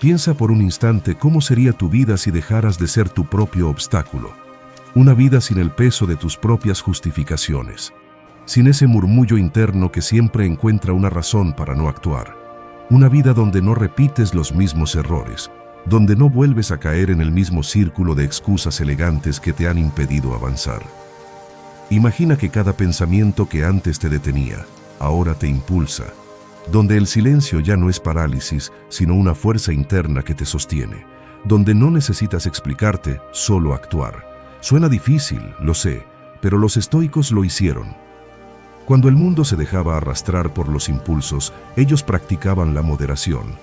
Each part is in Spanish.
Piensa por un instante cómo sería tu vida si dejaras de ser tu propio obstáculo. Una vida sin el peso de tus propias justificaciones, sin ese murmullo interno que siempre encuentra una razón para no actuar. Una vida donde no repites los mismos errores, donde no vuelves a caer en el mismo círculo de excusas elegantes que te han impedido avanzar. Imagina que cada pensamiento que antes te detenía, ahora te impulsa, donde el silencio ya no es parálisis, sino una fuerza interna que te sostiene, donde no necesitas explicarte, solo actuar. Suena difícil, lo sé, pero los estoicos lo hicieron. Cuando el mundo se dejaba arrastrar por los impulsos, ellos practicaban la moderación.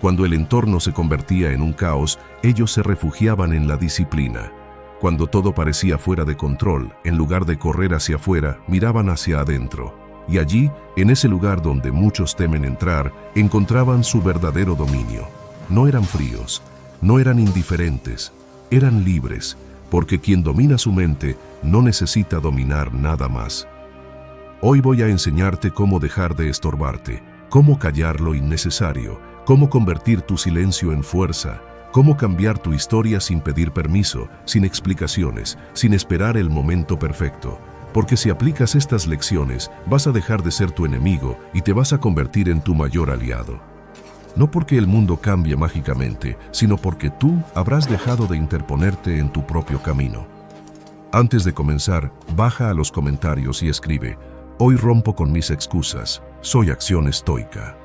Cuando el entorno se convertía en un caos, ellos se refugiaban en la disciplina. Cuando todo parecía fuera de control, en lugar de correr hacia afuera, miraban hacia adentro. Y allí, en ese lugar donde muchos temen entrar, encontraban su verdadero dominio. No eran fríos, no eran indiferentes, eran libres, porque quien domina su mente no necesita dominar nada más. Hoy voy a enseñarte cómo dejar de estorbarte, cómo callar lo innecesario, cómo convertir tu silencio en fuerza, cómo cambiar tu historia sin pedir permiso, sin explicaciones, sin esperar el momento perfecto. Porque si aplicas estas lecciones, vas a dejar de ser tu enemigo y te vas a convertir en tu mayor aliado. No porque el mundo cambie mágicamente, sino porque tú habrás dejado de interponerte en tu propio camino. Antes de comenzar, baja a los comentarios y escribe: hoy rompo con mis excusas, soy acción estoica.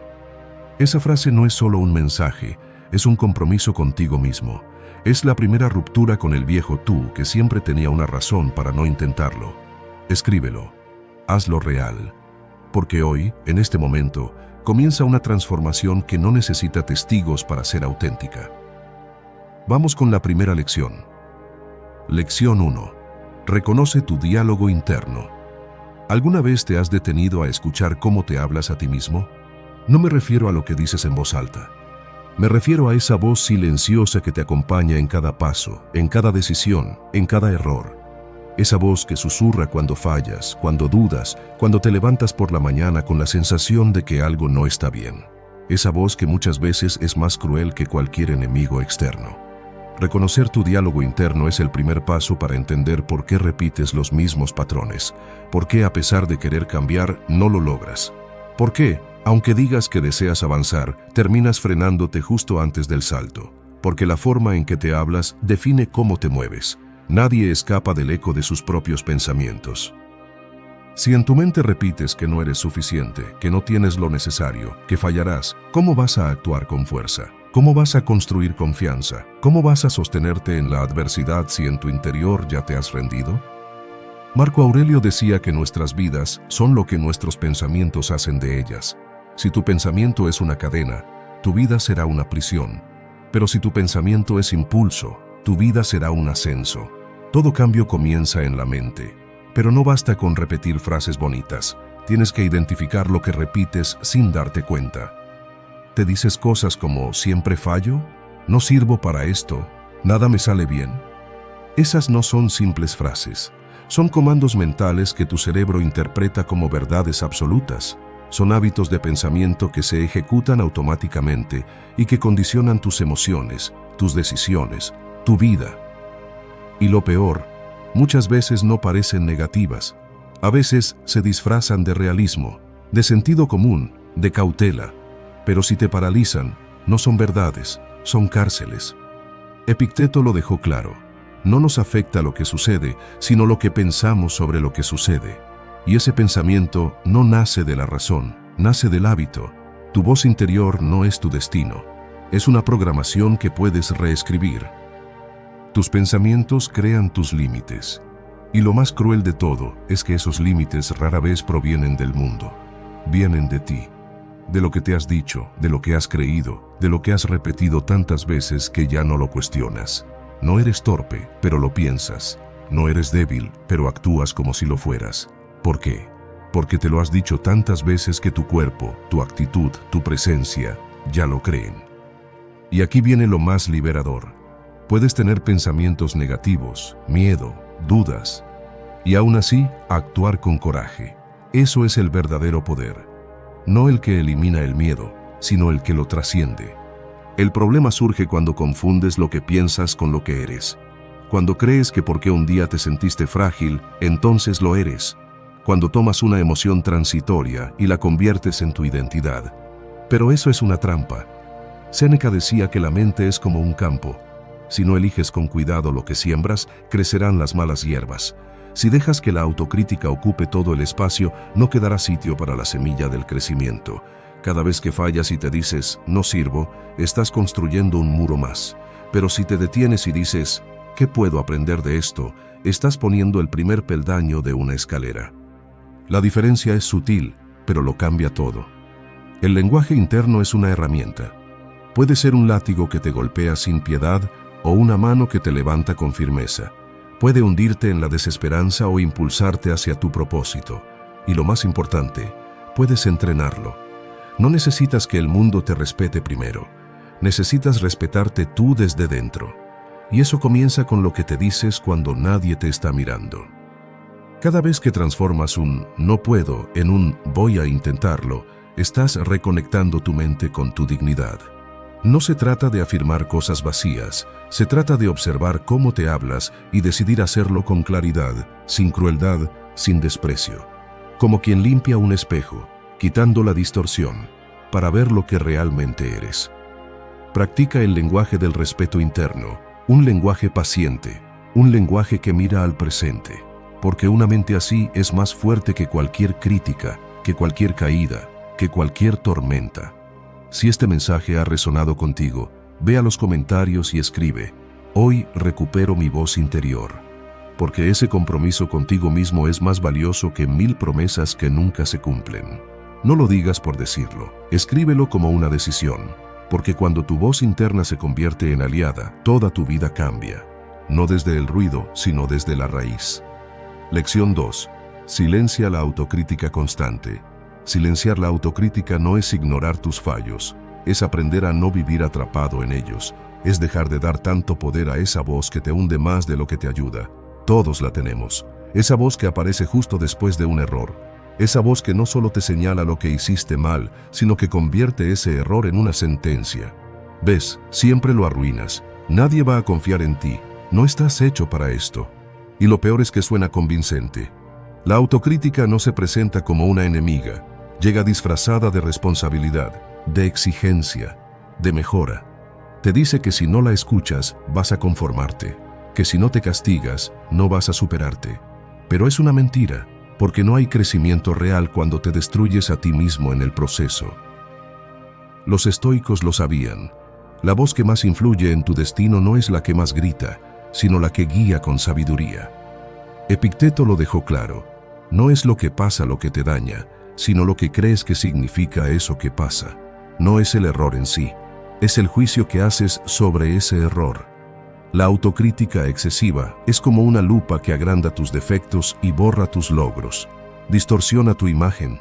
Esa frase no es solo un mensaje, es un compromiso contigo mismo. Es la primera ruptura con el viejo tú que siempre tenía una razón para no intentarlo. Escríbelo, hazlo real, porque hoy, en este momento, comienza una transformación que no necesita testigos para ser auténtica. Vamos con la primera lección. Lección 1. Reconoce tu diálogo interno. ¿Alguna vez te has detenido a escuchar cómo te hablas a ti mismo? No me refiero a lo que dices en voz alta. Me refiero a esa voz silenciosa que te acompaña en cada paso, en cada decisión, en cada error. Esa voz que susurra cuando fallas, cuando dudas, cuando te levantas por la mañana con la sensación de que algo no está bien. Esa voz que muchas veces es más cruel que cualquier enemigo externo. Reconocer tu diálogo interno es el primer paso para entender por qué repites los mismos patrones, por qué a pesar de querer cambiar no lo logras. ¿Por qué, aunque digas que deseas avanzar, terminas frenándote justo antes del salto? Porque la forma en que te hablas define cómo te mueves. Nadie escapa del eco de sus propios pensamientos. Si en tu mente repites que no eres suficiente, que no tienes lo necesario, que fallarás, ¿cómo vas a actuar con fuerza? ¿Cómo vas a construir confianza? ¿Cómo vas a sostenerte en la adversidad si en tu interior ya te has rendido? Marco Aurelio decía que nuestras vidas son lo que nuestros pensamientos hacen de ellas. Si tu pensamiento es una cadena, tu vida será una prisión. Pero si tu pensamiento es impulso, tu vida será un ascenso. Todo cambio comienza en la mente, pero no basta con repetir frases bonitas. Tienes que identificar lo que repites sin darte cuenta. ¿Te dices cosas como siempre fallo? ¿No sirvo para esto? ¿Nada me sale bien? Esas no son simples frases. Son comandos mentales que tu cerebro interpreta como verdades absolutas. Son hábitos de pensamiento que se ejecutan automáticamente y que condicionan tus emociones, tus decisiones, tu vida. Y lo peor, muchas veces no parecen negativas. A veces se disfrazan de realismo, de sentido común, de cautela. Pero si te paralizan, no son verdades, son cárceles. Epicteto lo dejó claro. No nos afecta lo que sucede, sino lo que pensamos sobre lo que sucede. Y ese pensamiento no nace de la razón, nace del hábito. Tu voz interior no es tu destino. Es una programación que puedes reescribir. Tus pensamientos crean tus límites. Y lo más cruel de todo es que esos límites rara vez provienen del mundo. Vienen de ti. De lo que te has dicho, de lo que has creído, de lo que has repetido tantas veces que ya no lo cuestionas. No eres torpe, pero lo piensas. No eres débil, pero actúas como si lo fueras. ¿Por qué? Porque te lo has dicho tantas veces que tu cuerpo, tu actitud, tu presencia, ya lo creen. Y aquí viene lo más liberador. Puedes tener pensamientos negativos, miedo, dudas, y aún así actuar con coraje. Eso es el verdadero poder. No el que elimina el miedo, sino el que lo trasciende. El problema surge cuando confundes lo que piensas con lo que eres. Cuando crees que porque un día te sentiste frágil, entonces lo eres. Cuando tomas una emoción transitoria y la conviertes en tu identidad. Pero eso es una trampa. Séneca decía que la mente es como un campo. Si no eliges con cuidado lo que siembras, crecerán las malas hierbas. Si dejas que la autocrítica ocupe todo el espacio, no quedará sitio para la semilla del crecimiento. Cada vez que fallas y te dices, no sirvo, estás construyendo un muro más. Pero si te detienes y dices, ¿qué puedo aprender de esto?, estás poniendo el primer peldaño de una escalera. La diferencia es sutil, pero lo cambia todo. El lenguaje interno es una herramienta. Puede ser un látigo que te golpea sin piedad o una mano que te levanta con firmeza. Puede hundirte en la desesperanza o impulsarte hacia tu propósito. Y lo más importante, puedes entrenarlo. No necesitas que el mundo te respete primero. Necesitas respetarte tú desde dentro. Y eso comienza con lo que te dices cuando nadie te está mirando. Cada vez que transformas un no puedo en un voy a intentarlo, estás reconectando tu mente con tu dignidad. No se trata de afirmar cosas vacías, se trata de observar cómo te hablas y decidir hacerlo con claridad, sin crueldad, sin desprecio. Como quien limpia un espejo, quitando la distorsión, para ver lo que realmente eres. Practica el lenguaje del respeto interno, un lenguaje paciente, un lenguaje que mira al presente, porque una mente así es más fuerte que cualquier crítica, que cualquier caída, que cualquier tormenta. Si este mensaje ha resonado contigo, ve a los comentarios y escribe, hoy recupero mi voz interior, porque ese compromiso contigo mismo es más valioso que 1000 promesas que nunca se cumplen. No lo digas por decirlo, escríbelo como una decisión, porque cuando tu voz interna se convierte en aliada, toda tu vida cambia, no desde el ruido, sino desde la raíz. Lección 2. Silencia la autocrítica constante. Silenciar la autocrítica no es ignorar tus fallos, es aprender a no vivir atrapado en ellos, es dejar de dar tanto poder a esa voz que te hunde más de lo que te ayuda. Todos la tenemos, esa voz que aparece justo después de un error, esa voz que no solo te señala lo que hiciste mal, sino que convierte ese error en una sentencia. Ves, siempre lo arruinas, nadie va a confiar en ti, no estás hecho para esto. Y lo peor es que suena convincente. La autocrítica no se presenta como una enemiga, llega disfrazada de responsabilidad, de exigencia, de mejora. Te dice que si no la escuchas, vas a conformarte, que si no te castigas, no vas a superarte. Pero es una mentira, porque no hay crecimiento real cuando te destruyes a ti mismo en el proceso. Los estoicos lo sabían. La voz que más influye en tu destino no es la que más grita, sino la que guía con sabiduría. Epicteto lo dejó claro. No es lo que pasa lo que te daña, sino lo que crees que significa eso que pasa. No es el error en sí, es el juicio que haces sobre ese error. La autocrítica excesiva es como una lupa que agranda tus defectos y borra tus logros. Distorsiona tu imagen.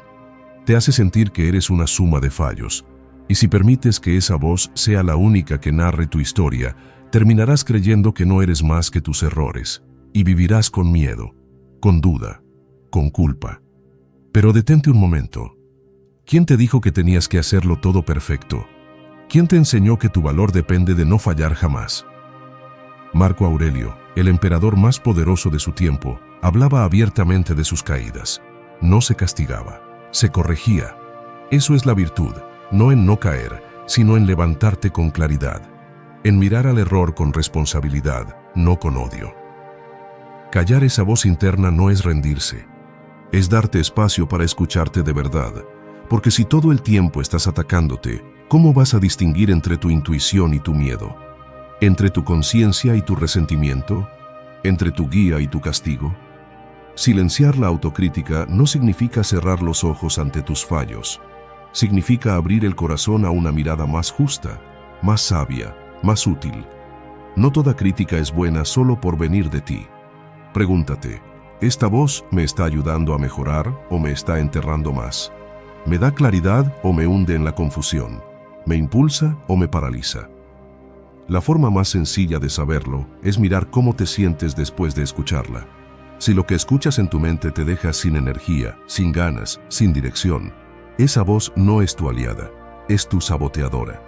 Te hace sentir que eres una suma de fallos. Y si permites que esa voz sea la única que narre tu historia, terminarás creyendo que no eres más que tus errores. Y vivirás con miedo, con duda, con culpa. Pero detente un momento. ¿Quién te dijo que tenías que hacerlo todo perfecto? ¿Quién te enseñó que tu valor depende de no fallar jamás? Marco Aurelio, el emperador más poderoso de su tiempo, hablaba abiertamente de sus caídas. No se castigaba, se corregía. Eso es la virtud, no en no caer, sino en levantarte con claridad, en mirar al error con responsabilidad, no con odio. Callar esa voz interna no es rendirse, es darte espacio para escucharte de verdad, porque si todo el tiempo estás atacándote, ¿cómo vas a distinguir entre tu intuición y tu miedo? ¿Entre tu conciencia y tu resentimiento? ¿Entre tu guía y tu castigo? Silenciar la autocrítica no significa cerrar los ojos ante tus fallos. Significa abrir el corazón a una mirada más justa, más sabia, más útil. No toda crítica es buena solo por venir de ti. Pregúntate, ¿esta voz me está ayudando a mejorar o me está enterrando más? ¿Me da claridad o me hunde en la confusión? ¿Me impulsa o me paraliza? La forma más sencilla de saberlo es mirar cómo te sientes después de escucharla. Si lo que escuchas en tu mente te deja sin energía, sin ganas, sin dirección, esa voz no es tu aliada, es tu saboteadora.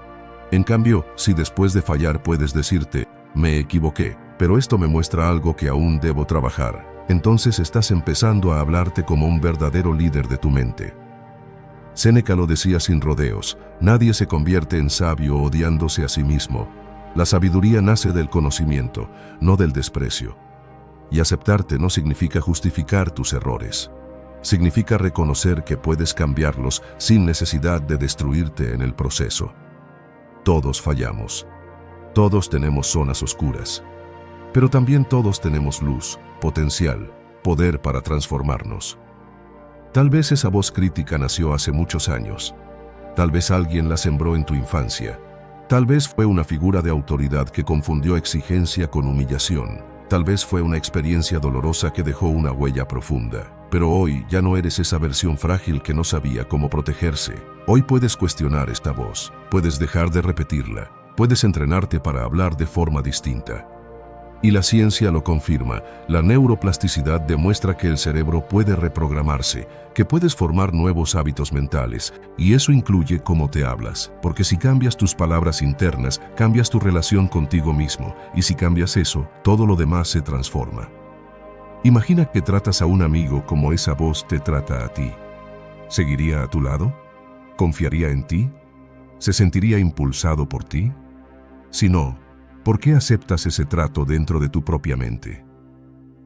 En cambio, si después de fallar puedes decirte, me equivoqué, pero esto me muestra algo que aún debo trabajar, entonces estás empezando a hablarte como un verdadero líder de tu mente. Séneca lo decía sin rodeos, nadie se convierte en sabio odiándose a sí mismo. La sabiduría nace del conocimiento, no del desprecio. Y aceptarte no significa justificar tus errores. Significa reconocer que puedes cambiarlos sin necesidad de destruirte en el proceso. Todos fallamos. Todos tenemos zonas oscuras. Pero también todos tenemos luz, potencial, poder para transformarnos. Tal vez esa voz crítica nació hace muchos años. Tal vez alguien la sembró en tu infancia. Tal vez fue una figura de autoridad que confundió exigencia con humillación. Tal vez fue una experiencia dolorosa que dejó una huella profunda. Pero hoy ya no eres esa versión frágil que no sabía cómo protegerse. Hoy puedes cuestionar esta voz, puedes dejar de repetirla, puedes entrenarte para hablar de forma distinta. Y la ciencia lo confirma, la neuroplasticidad demuestra que el cerebro puede reprogramarse, que puedes formar nuevos hábitos mentales, y eso incluye cómo te hablas, porque si cambias tus palabras internas, cambias tu relación contigo mismo, y si cambias eso, todo lo demás se transforma. Imagina que tratas a un amigo como esa voz te trata a ti. ¿Seguiría a tu lado? ¿Confiaría en ti? ¿Se sentiría impulsado por ti? Si no, ¿por qué aceptas ese trato dentro de tu propia mente?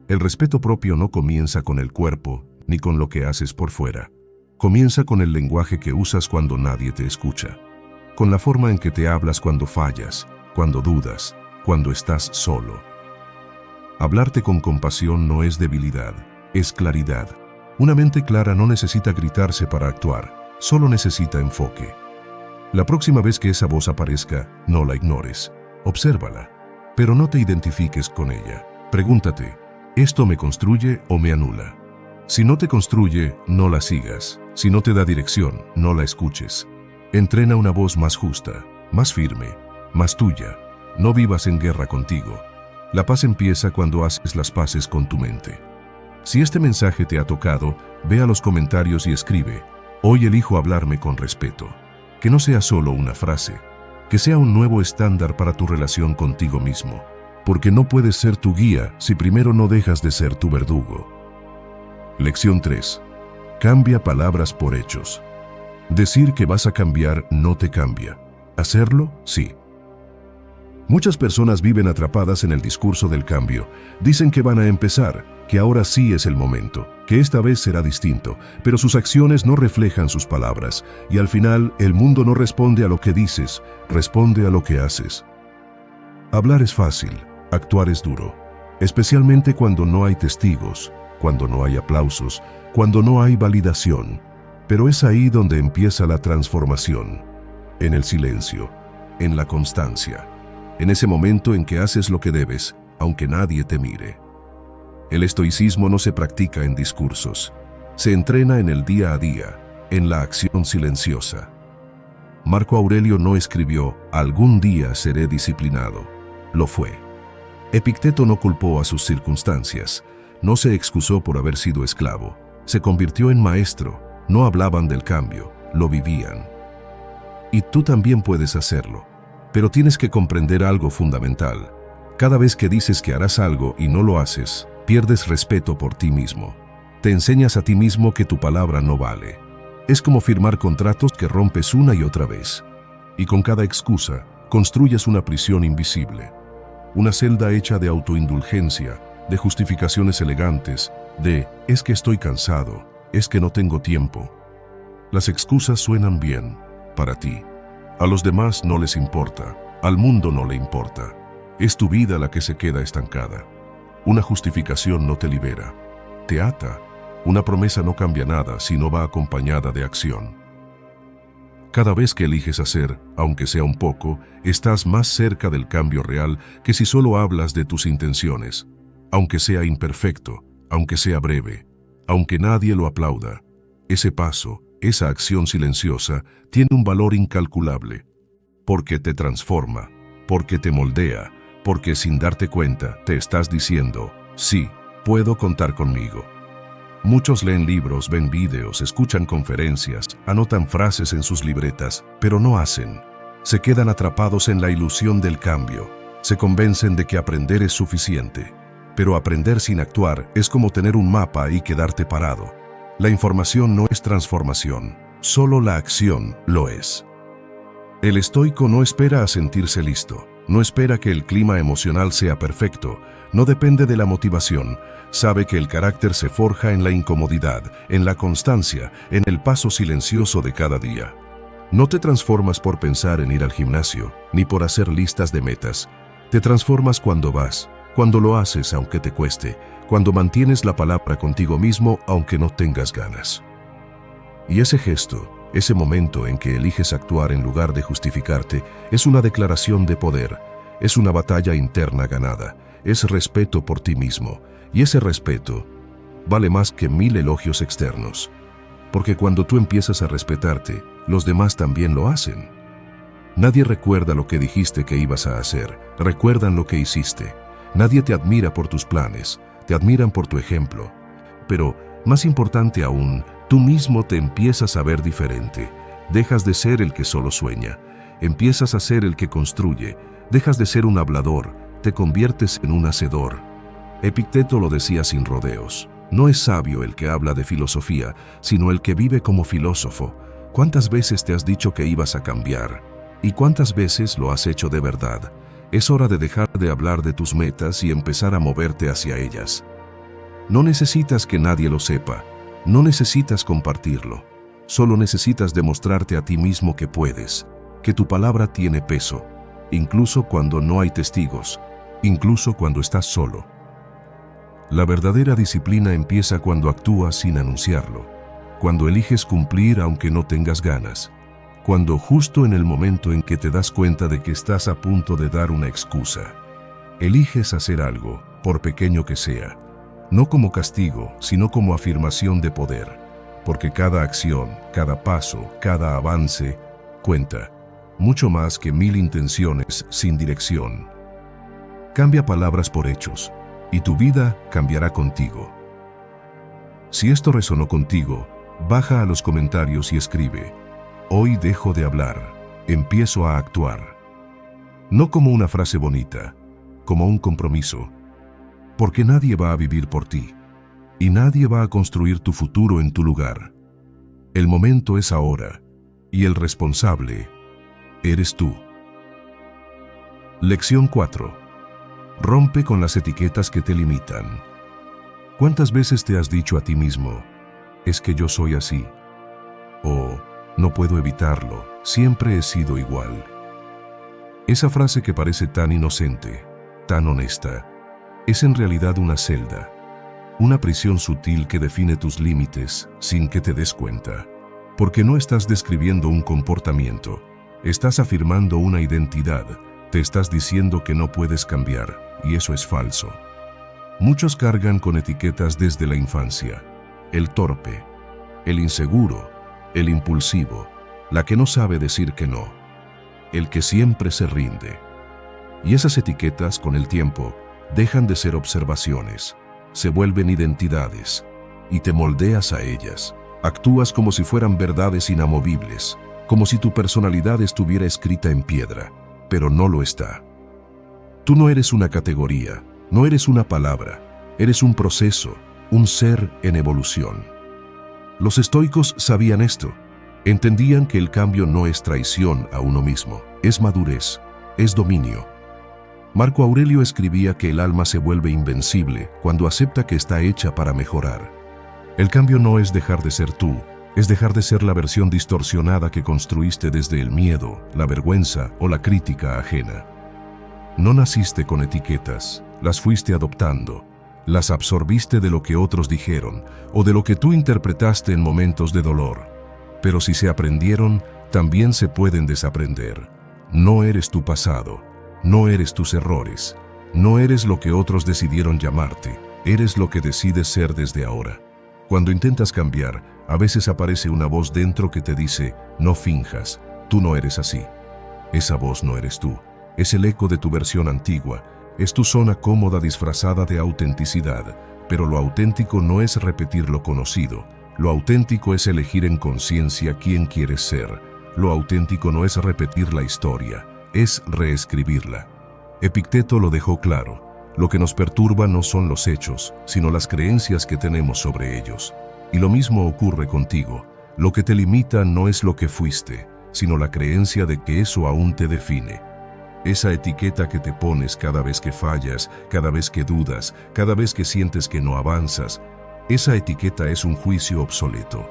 El respeto propio no comienza con el cuerpo, ni con lo que haces por fuera. Comienza con el lenguaje que usas cuando nadie te escucha. Con la forma en que te hablas cuando fallas, cuando dudas, cuando estás solo. Hablarte con compasión no es debilidad, es claridad. Una mente clara no necesita gritarse para actuar, solo necesita enfoque. La próxima vez que esa voz aparezca, no la ignores. Obsérvala, pero no te identifiques con ella. Pregúntate, ¿esto me construye o me anula? Si no te construye, no la sigas. Si no te da dirección, no la escuches. Entrena una voz más justa, más firme, más tuya. No vivas en guerra contigo. La paz empieza cuando haces las paces con tu mente. Si este mensaje te ha tocado, ve a los comentarios y escribe, hoy elijo hablarme con respeto. Que no sea solo una frase. Que sea un nuevo estándar para tu relación contigo mismo. Porque no puedes ser tu guía si primero no dejas de ser tu verdugo. Lección 3. Cambia palabras por hechos. Decir que vas a cambiar no te cambia. Hacerlo, sí. Muchas personas viven atrapadas en el discurso del cambio. Dicen que van a empezar, que ahora sí es el momento, que esta vez será distinto, pero sus acciones no reflejan sus palabras, y al final el mundo no responde a lo que dices, responde a lo que haces. Hablar es fácil, actuar es duro, especialmente cuando no hay testigos, cuando no hay aplausos, cuando no hay validación. Pero es ahí donde empieza la transformación, en el silencio, en la constancia. En ese momento en que haces lo que debes, aunque nadie te mire. El estoicismo no se practica en discursos, se entrena en el día a día, en la acción silenciosa. Marco Aurelio no escribió, algún día seré disciplinado. Lo fue. Epicteto no culpó a sus circunstancias, no se excusó por haber sido esclavo, se convirtió en maestro, no hablaban del cambio, lo vivían. Y tú también puedes hacerlo. Pero tienes que comprender algo fundamental. Cada vez que dices que harás algo y no lo haces, pierdes respeto por ti mismo. Te enseñas a ti mismo que tu palabra no vale. Es como firmar contratos que rompes una y otra vez. Y con cada excusa, construyes una prisión invisible. Una celda hecha de autoindulgencia, de justificaciones elegantes, de es que estoy cansado, es que no tengo tiempo. Las excusas suenan bien, para ti. A los demás no les importa, al mundo no le importa. Es tu vida la que se queda estancada. Una justificación no te libera, te ata. Una promesa no cambia nada si no va acompañada de acción. Cada vez que eliges hacer, aunque sea un poco, estás más cerca del cambio real que si solo hablas de tus intenciones. Aunque sea imperfecto, aunque sea breve, aunque nadie lo aplauda, ese paso, esa acción silenciosa, tiene un valor incalculable, porque te transforma, porque te moldea, porque sin darte cuenta te estás diciendo, sí, puedo contar conmigo. Muchos leen libros, ven vídeos, escuchan conferencias, anotan frases en sus libretas, pero no hacen. Se quedan atrapados en la ilusión del cambio. Se convencen de que aprender es suficiente. Pero aprender sin actuar es como tener un mapa y quedarte parado. La información no es transformación, solo la acción lo es. El estoico no espera a sentirse listo, no espera que el clima emocional sea perfecto, no depende de la motivación, sabe que el carácter se forja en la incomodidad, en la constancia, en el paso silencioso de cada día. No te transformas por pensar en ir al gimnasio, ni por hacer listas de metas. Te transformas cuando vas, cuando lo haces aunque te cueste, cuando mantienes la palabra contigo mismo aunque no tengas ganas. Y ese gesto, ese momento en que eliges actuar en lugar de justificarte, es una declaración de poder, es una batalla interna ganada, es respeto por ti mismo, y ese respeto vale más que 1000 elogios externos. Porque cuando tú empiezas a respetarte, los demás también lo hacen. Nadie recuerda lo que dijiste que ibas a hacer, recuerdan lo que hiciste. Nadie te admira por tus planes, te admiran por tu ejemplo. Pero, más importante aún, tú mismo te empiezas a ver diferente. Dejas de ser el que solo sueña, empiezas a ser el que construye, dejas de ser un hablador, te conviertes en un hacedor. Epicteto lo decía sin rodeos. No es sabio el que habla de filosofía, sino el que vive como filósofo. ¿Cuántas veces te has dicho que ibas a cambiar? ¿Y cuántas veces lo has hecho de verdad? Es hora de dejar de hablar de tus metas y empezar a moverte hacia ellas. No necesitas que nadie lo sepa, no necesitas compartirlo. Solo necesitas demostrarte a ti mismo que puedes, que tu palabra tiene peso, incluso cuando no hay testigos, incluso cuando estás solo. La verdadera disciplina empieza cuando actúas sin anunciarlo, cuando eliges cumplir aunque no tengas ganas, cuando justo en el momento en que te das cuenta de que estás a punto de dar una excusa, eliges hacer algo, por pequeño que sea, no como castigo, sino como afirmación de poder, porque cada acción, cada paso, cada avance cuenta, mucho más que 1000 intenciones sin dirección. Cambia palabras por hechos, y tu vida cambiará contigo. Si esto resonó contigo, baja a los comentarios y escribe: hoy dejo de hablar, empiezo a actuar. No como una frase bonita, como un compromiso. Porque nadie va a vivir por ti, y nadie va a construir tu futuro en tu lugar. El momento es ahora, y el responsable eres tú. Lección 4. Rompe con las etiquetas que te limitan. ¿Cuántas veces te has dicho a ti mismo: es que yo soy así? O no puedo evitarlo, siempre he sido igual. Esa frase que parece tan inocente, tan honesta, es en realidad una celda, una prisión sutil que define tus límites sin que te des cuenta. Porque no estás describiendo un comportamiento, estás afirmando una identidad, te estás diciendo que no puedes cambiar, y eso es falso. Muchos cargan con etiquetas desde la infancia: el torpe, el inseguro, el impulsivo, la que no sabe decir que no, el que siempre se rinde. Y esas etiquetas, con el tiempo, dejan de ser observaciones, se vuelven identidades, y te moldeas a ellas. Actúas como si fueran verdades inamovibles, como si tu personalidad estuviera escrita en piedra, pero no lo está. Tú no eres una categoría, no eres una palabra, eres un proceso, un ser en evolución. Los estoicos sabían esto, entendían que el cambio no es traición a uno mismo, es madurez, es dominio. Marco Aurelio escribía que el alma se vuelve invencible cuando acepta que está hecha para mejorar. El cambio no es dejar de ser tú, es dejar de ser la versión distorsionada que construiste desde el miedo, la vergüenza o la crítica ajena. No naciste con etiquetas, las fuiste adoptando, las absorbiste de lo que otros dijeron o de lo que tú interpretaste en momentos de dolor. Pero si se aprendieron, también se pueden desaprender. No eres tu pasado, no eres tus errores, no eres lo que otros decidieron llamarte, eres lo que decides ser desde ahora. Cuando intentas cambiar, a veces aparece una voz dentro que te dice: no finjas, tú no eres así. Esa voz no eres tú, es el eco de tu versión antigua, es tu zona cómoda disfrazada de autenticidad, pero lo auténtico no es repetir lo conocido, lo auténtico es elegir en conciencia quién quieres ser, Lo auténtico no es repetir la historia, es reescribirla. Epicteto lo dejó claro. Lo que nos perturba no son los hechos, sino las creencias que tenemos sobre ellos. Y lo mismo ocurre contigo. Lo que te limita no es lo que fuiste, sino la creencia de que eso aún te define. Esa etiqueta que te pones cada vez que fallas, cada vez que dudas, cada vez que sientes que no avanzas, esa etiqueta es un juicio obsoleto.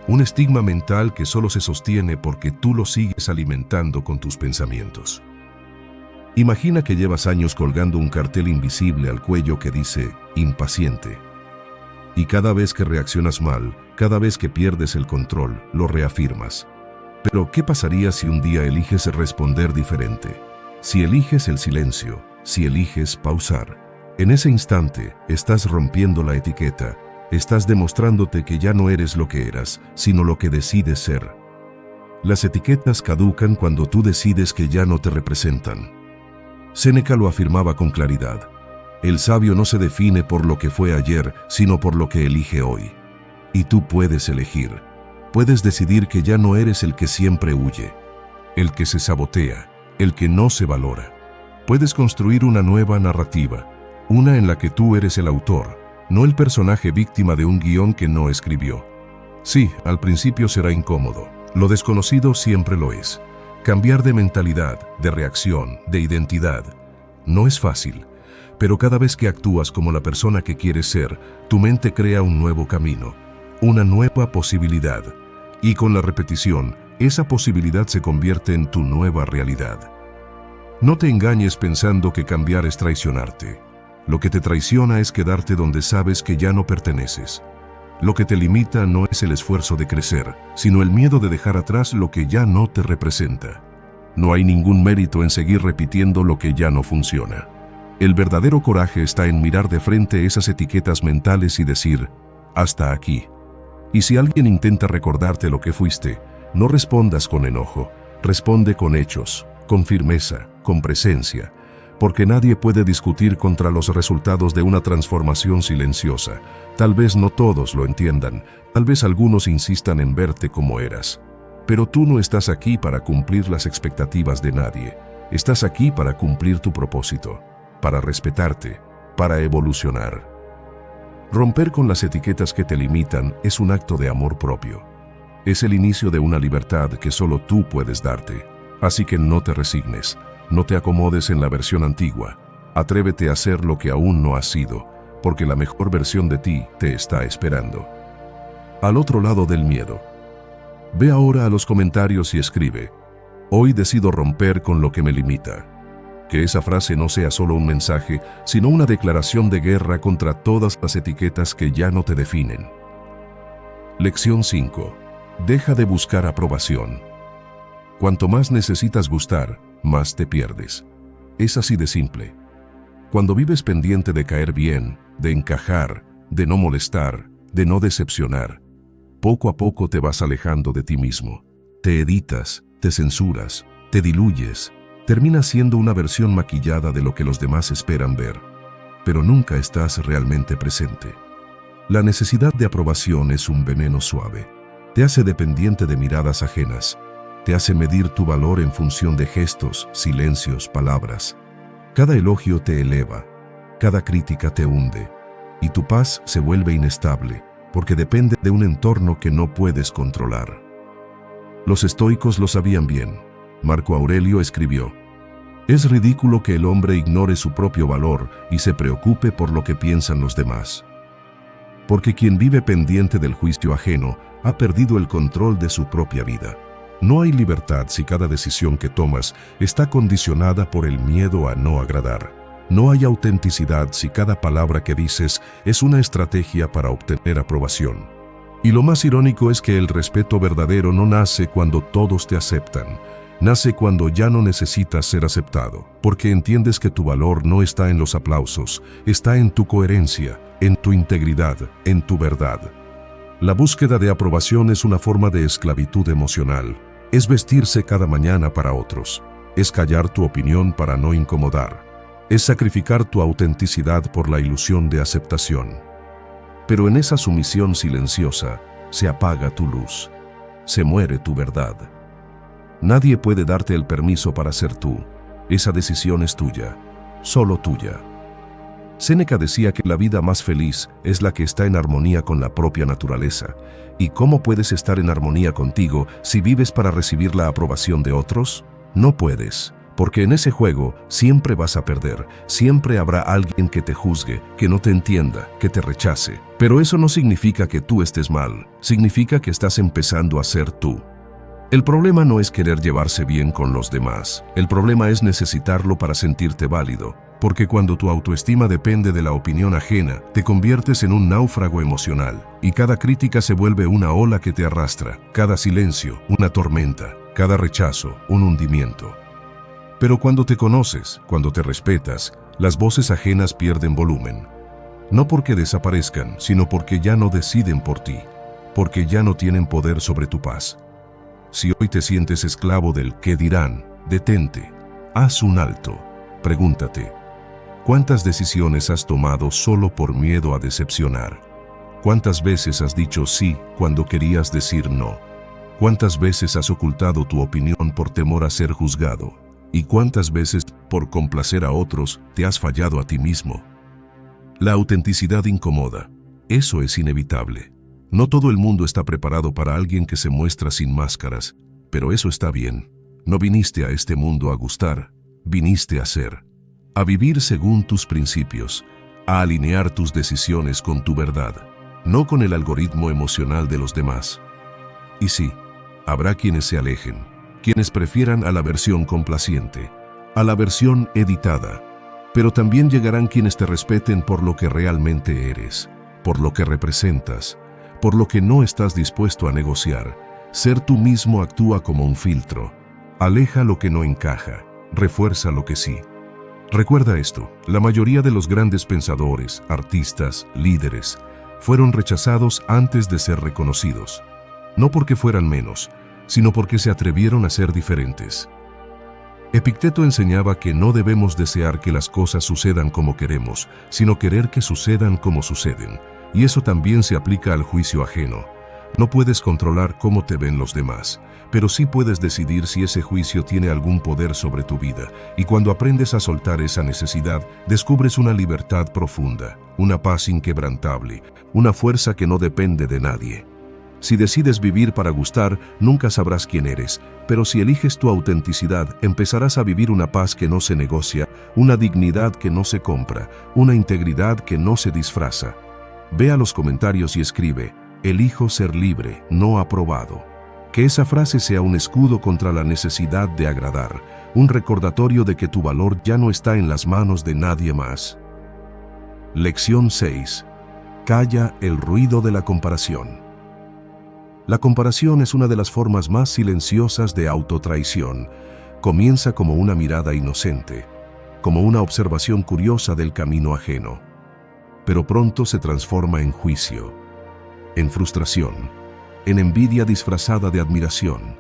Un estigma mental que solo se sostiene porque tú lo sigues alimentando con tus pensamientos. Imagina que llevas años colgando un cartel invisible al cuello que dice impaciente. Y cada vez que reaccionas mal, cada vez que pierdes el control, lo reafirmas. Pero, ¿qué pasaría si un día eliges responder diferente? Si eliges el silencio, si eliges pausar. En ese instante, estás rompiendo la etiqueta. Estás demostrándote que ya no eres lo que eras, sino lo que decides ser. Las etiquetas caducan cuando tú decides que ya no te representan. Séneca lo afirmaba con claridad. El sabio no se define por lo que fue ayer, sino por lo que elige hoy. Y tú puedes elegir. Puedes decidir que ya no eres el que siempre huye, el que se sabotea, el que no se valora. Puedes construir una nueva narrativa, una en la que tú eres el autor, no el personaje víctima de un guión que no escribió. Sí, al principio será incómodo. Lo desconocido siempre lo es. Cambiar de mentalidad, de reacción, de identidad. No es fácil, pero cada vez que actúas como la persona que quieres ser, tu mente crea un nuevo camino, una nueva posibilidad. Y con la repetición, esa posibilidad se convierte en tu nueva realidad. No te engañes pensando que cambiar es traicionarte. Lo que te traiciona es quedarte donde sabes que ya no perteneces. Lo que te limita no es el esfuerzo de crecer, sino el miedo de dejar atrás lo que ya no te representa. No hay ningún mérito en seguir repitiendo lo que ya no funciona. El verdadero coraje está en mirar de frente esas etiquetas mentales y decir, hasta aquí. Y si alguien intenta recordarte lo que fuiste, no respondas con enojo, responde con hechos, con firmeza, con presencia, porque nadie puede discutir contra los resultados de una transformación silenciosa. Tal vez no todos lo entiendan, tal vez algunos insistan en verte como eras. Pero tú no estás aquí para cumplir las expectativas de nadie. Estás aquí para cumplir tu propósito, para respetarte, para evolucionar. Romper con las etiquetas que te limitan es un acto de amor propio. Es el inicio de una libertad que solo tú puedes darte. Así que no te resignes. No te acomodes en la versión antigua. Atrévete a ser lo que aún no has sido, porque la mejor versión de ti te está esperando. Al otro lado del miedo. Ve ahora a los comentarios y escribe: hoy decido romper con lo que me limita. Que esa frase no sea solo un mensaje, sino una declaración de guerra contra todas las etiquetas que ya no te definen. Lección 5. Deja de buscar aprobación. Cuanto más necesitas gustar, más te pierdes. Es así de simple. Cuando vives pendiente de caer bien, de encajar, de no molestar, de no decepcionar, poco a poco te vas alejando de ti mismo. Te editas, te censuras, te diluyes, terminas siendo una versión maquillada de lo que los demás esperan ver, pero nunca estás realmente presente. La necesidad de aprobación es un veneno suave. Te hace dependiente de miradas ajenas. Te hace medir tu valor en función de gestos, silencios, palabras. Cada elogio te eleva, cada crítica te hunde, y tu paz se vuelve inestable, porque depende de un entorno que no puedes controlar. Los estoicos lo sabían bien. Marco Aurelio escribió: es ridículo que el hombre ignore su propio valor y se preocupe por lo que piensan los demás. Porque quien vive pendiente del juicio ajeno ha perdido el control de su propia vida. No hay libertad si cada decisión que tomas está condicionada por el miedo a no agradar. No hay autenticidad si cada palabra que dices es una estrategia para obtener aprobación. Y lo más irónico es que el respeto verdadero no nace cuando todos te aceptan. Nace cuando ya no necesitas ser aceptado, porque entiendes que tu valor no está en los aplausos, está en tu coherencia, en tu integridad, en tu verdad. La búsqueda de aprobación es una forma de esclavitud emocional. Es vestirse cada mañana para otros. Es callar tu opinión para no incomodar. Es sacrificar tu autenticidad por la ilusión de aceptación. Pero en esa sumisión silenciosa se apaga tu luz. Se muere tu verdad. Nadie puede darte el permiso para ser tú. Esa decisión es tuya, solo tuya. Séneca decía que la vida más feliz es la que está en armonía con la propia naturaleza. ¿Y cómo puedes estar en armonía contigo si vives para recibir la aprobación de otros? No puedes, porque en ese juego siempre vas a perder, siempre habrá alguien que te juzgue, que no te entienda, que te rechace. Pero eso no significa que tú estés mal, significa que estás empezando a ser tú. El problema no es querer llevarse bien con los demás, el problema es necesitarlo para sentirte válido. Porque cuando tu autoestima depende de la opinión ajena, te conviertes en un náufrago emocional, y cada crítica se vuelve una ola que te arrastra, cada silencio, una tormenta, cada rechazo, un hundimiento. Pero cuando te conoces, cuando te respetas, las voces ajenas pierden volumen. No porque desaparezcan, sino porque ya no deciden por ti, porque ya no tienen poder sobre tu paz. Si hoy te sientes esclavo del «¿qué dirán?», detente, haz un alto, pregúntate. ¿Cuántas decisiones has tomado solo por miedo a decepcionar? ¿Cuántas veces has dicho sí cuando querías decir no? ¿Cuántas veces has ocultado tu opinión por temor a ser juzgado? ¿Y cuántas veces, por complacer a otros, te has fallado a ti mismo? La autenticidad incomoda. Eso es inevitable. No todo el mundo está preparado para alguien que se muestra sin máscaras, pero eso está bien. No viniste a este mundo a gustar, viniste a ser. A vivir según tus principios, a alinear tus decisiones con tu verdad, no con el algoritmo emocional de los demás. Y sí, habrá quienes se alejen, quienes prefieran a la versión complaciente, a la versión editada, pero también llegarán quienes te respeten por lo que realmente eres, por lo que representas, por lo que no estás dispuesto a negociar. Ser tú mismo actúa como un filtro, aleja lo que no encaja, refuerza lo que sí. Recuerda esto, la mayoría de los grandes pensadores, artistas, líderes, fueron rechazados antes de ser reconocidos. No porque fueran menos, sino porque se atrevieron a ser diferentes. Epicteto enseñaba que no debemos desear que las cosas sucedan como queremos, sino querer que sucedan como suceden. Y eso también se aplica al juicio ajeno. No puedes controlar cómo te ven los demás, pero sí puedes decidir si ese juicio tiene algún poder sobre tu vida. Y cuando aprendes a soltar esa necesidad, descubres una libertad profunda, una paz inquebrantable, una fuerza que no depende de nadie. Si decides vivir para gustar, nunca sabrás quién eres, pero si eliges tu autenticidad, empezarás a vivir una paz que no se negocia, una dignidad que no se compra, una integridad que no se disfraza. Ve a los comentarios y escribe: elijo ser libre, no aprobado. Que esa frase sea un escudo contra la necesidad de agradar, un recordatorio de que tu valor ya no está en las manos de nadie más. Lección 6. Calla el ruido de la comparación. La comparación es una de las formas más silenciosas de autotraición. Comienza como una mirada inocente, como una observación curiosa del camino ajeno. Pero pronto se transforma en juicio, en frustración, en envidia disfrazada de admiración.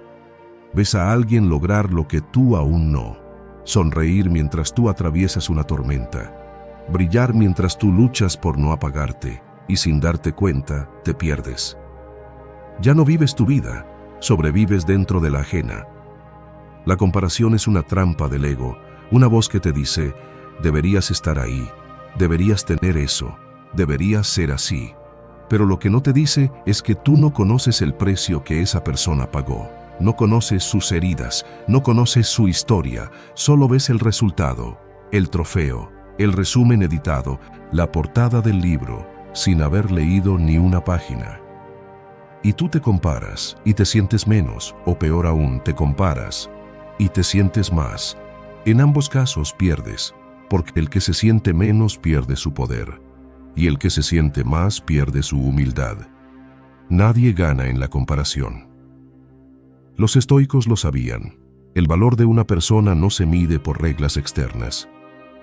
Ves a alguien lograr lo que tú aún no, sonreír mientras tú atraviesas una tormenta, brillar mientras tú luchas por no apagarte, y sin darte cuenta, te pierdes. Ya no vives tu vida, sobrevives dentro de la ajena. La comparación es una trampa del ego, una voz que te dice: deberías estar ahí, deberías tener eso, deberías ser así. Pero lo que no te dice es que tú no conoces el precio que esa persona pagó. No conoces sus heridas, no conoces su historia, solo ves el resultado, el trofeo, el resumen editado, la portada del libro, sin haber leído ni una página. Y tú te comparas y te sientes menos, o peor aún, te comparas y te sientes más. En ambos casos pierdes, porque el que se siente menos pierde su poder, y el que se siente más pierde su humildad. Nadie gana en la comparación. Los estoicos lo sabían. El valor de una persona no se mide por reglas externas.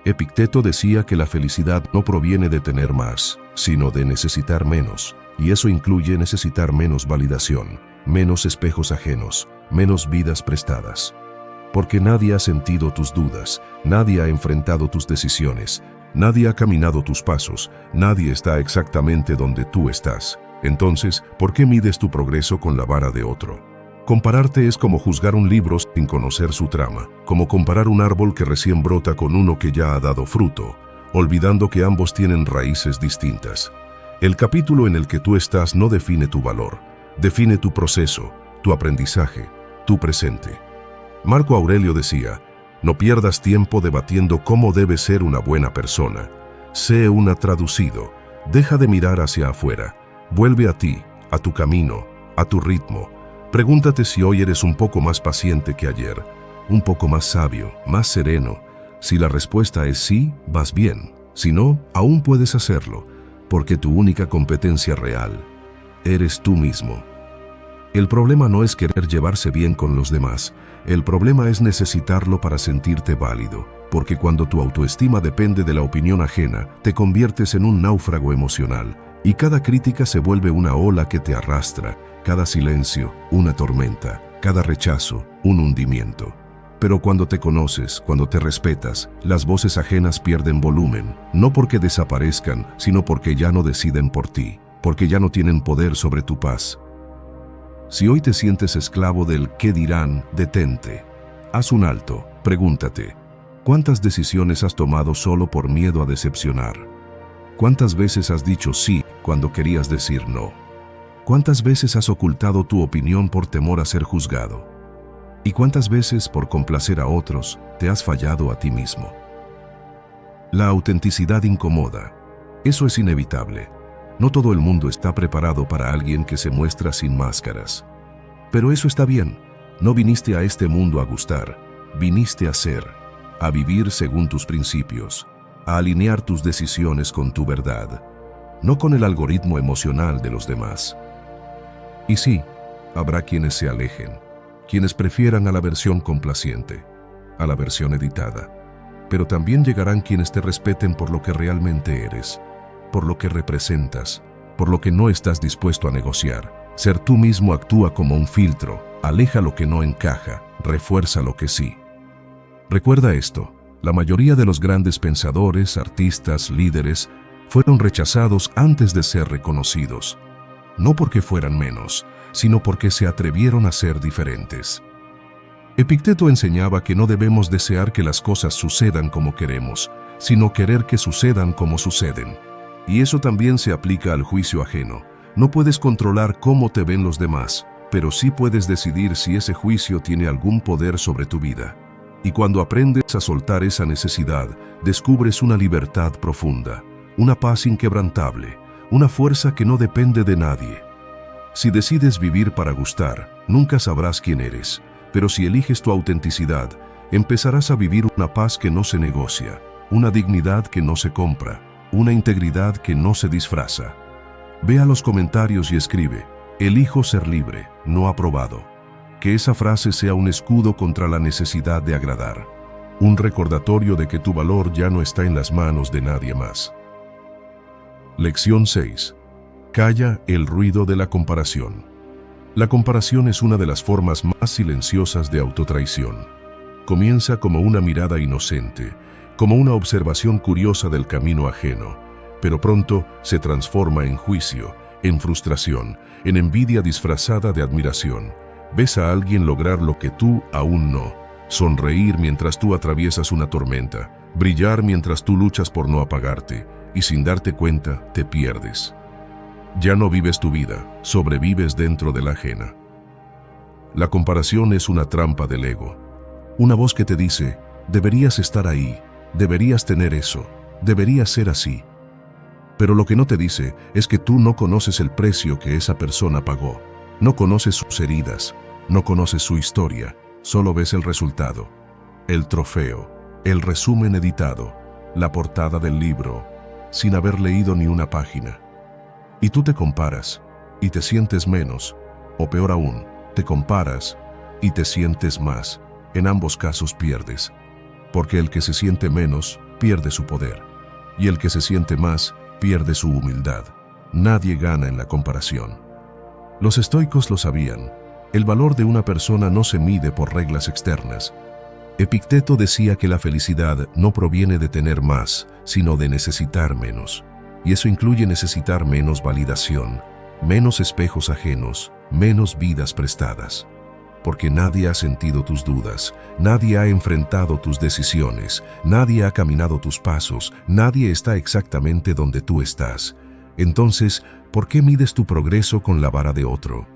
Epicteto decía que la felicidad no proviene de tener más, sino de necesitar menos. Y eso incluye necesitar menos validación, menos espejos ajenos, menos vidas prestadas. Porque nadie ha sentido tus dudas, nadie ha enfrentado tus decisiones, nadie ha caminado tus pasos, nadie está exactamente donde tú estás. Entonces, ¿por qué mides tu progreso con la vara de otro? Compararte es como juzgar un libro sin conocer su trama, como comparar un árbol que recién brota con uno que ya ha dado fruto, olvidando que ambos tienen raíces distintas. El capítulo en el que tú estás no define tu valor, define tu proceso, tu aprendizaje, tu presente. Marco Aurelio decía, no pierdas tiempo debatiendo cómo debe ser una buena persona. Sé una traducido, deja de mirar hacia afuera, vuelve a ti, a tu camino, a tu ritmo. Pregúntate si hoy eres un poco más paciente que ayer, un poco más sabio, más sereno. Si la respuesta es sí, vas bien. Si no, aún puedes hacerlo, porque tu única competencia real eres tú mismo. El problema no es querer llevarse bien con los demás, el problema es necesitarlo para sentirte válido, porque cuando tu autoestima depende de la opinión ajena, te conviertes en un náufrago emocional, y cada crítica se vuelve una ola que te arrastra, cada silencio, una tormenta, cada rechazo, un hundimiento. Pero cuando te conoces, cuando te respetas, las voces ajenas pierden volumen, no porque desaparezcan, sino porque ya no deciden por ti, porque ya no tienen poder sobre tu paz. Si hoy te sientes esclavo del ¿qué dirán?, detente. Haz un alto, pregúntate, ¿cuántas decisiones has tomado solo por miedo a decepcionar? ¿Cuántas veces has dicho sí cuando querías decir no? ¿Cuántas veces has ocultado tu opinión por temor a ser juzgado? ¿Y cuántas veces, por complacer a otros, te has fallado a ti mismo? La autenticidad incomoda. Eso es inevitable. No todo el mundo está preparado para alguien que se muestra sin máscaras. Pero eso está bien. No viniste a este mundo a gustar. Viniste a ser, a vivir según tus principios, a alinear tus decisiones con tu verdad, no con el algoritmo emocional de los demás. Y sí, habrá quienes se alejen, quienes prefieran a la versión complaciente, a la versión editada. Pero también llegarán quienes te respeten por lo que realmente eres, por lo que representas, por lo que no estás dispuesto a negociar. Ser tú mismo actúa como un filtro, aleja lo que no encaja, refuerza lo que sí. Recuerda esto, la mayoría de los grandes pensadores, artistas, líderes, fueron rechazados antes de ser reconocidos. No porque fueran menos, sino porque se atrevieron a ser diferentes. Epicteto enseñaba que no debemos desear que las cosas sucedan como queremos, sino querer que sucedan como suceden. Y eso también se aplica al juicio ajeno. No puedes controlar cómo te ven los demás, pero sí puedes decidir si ese juicio tiene algún poder sobre tu vida. Y cuando aprendes a soltar esa necesidad, descubres una libertad profunda, una paz inquebrantable, una fuerza que no depende de nadie. Si decides vivir para gustar, nunca sabrás quién eres, pero si eliges tu autenticidad, empezarás a vivir una paz que no se negocia, una dignidad que no se compra, una integridad que no se disfraza. Ve a los comentarios y escribe, elijo ser libre, no aprobado. Que esa frase sea un escudo contra la necesidad de agradar, un recordatorio de que tu valor ya no está en las manos de nadie más. Lección 6. Calla el ruido de la comparación. La comparación es una de las formas más silenciosas de autotraición. Comienza como una mirada inocente, como una observación curiosa del camino ajeno, pero pronto se transforma en juicio, en frustración, en envidia disfrazada de admiración. Ves a alguien lograr lo que tú aún no, sonreír mientras tú atraviesas una tormenta, brillar mientras tú luchas por no apagarte, y sin darte cuenta te pierdes. Ya no vives tu vida, sobrevives dentro de la ajena. La comparación es una trampa del ego. Una voz que te dice, deberías estar ahí, deberías tener eso, deberías ser así. Pero lo que no te dice es que tú no conoces el precio que esa persona pagó. No conoces sus heridas, no conoces su historia, solo ves el resultado, el trofeo, el resumen editado, la portada del libro, sin haber leído ni una página. Y tú te comparas, y te sientes menos, o peor aún, te comparas y te sientes más. En ambos casos pierdes, porque el que se siente menos pierde su poder, y el que se siente más pierde su humildad. Nadie gana en la comparación. Los estoicos lo sabían. El valor de una persona no se mide por reglas externas. Epicteto decía que la felicidad no proviene de tener más, sino de necesitar menos. Y eso incluye necesitar menos validación, menos espejos ajenos, menos vidas prestadas. porque nadie ha sentido tus dudas, nadie ha enfrentado tus decisiones, nadie ha caminado tus pasos, nadie está exactamente donde tú estás. Entonces, ¿por qué mides tu progreso con la vara de otro?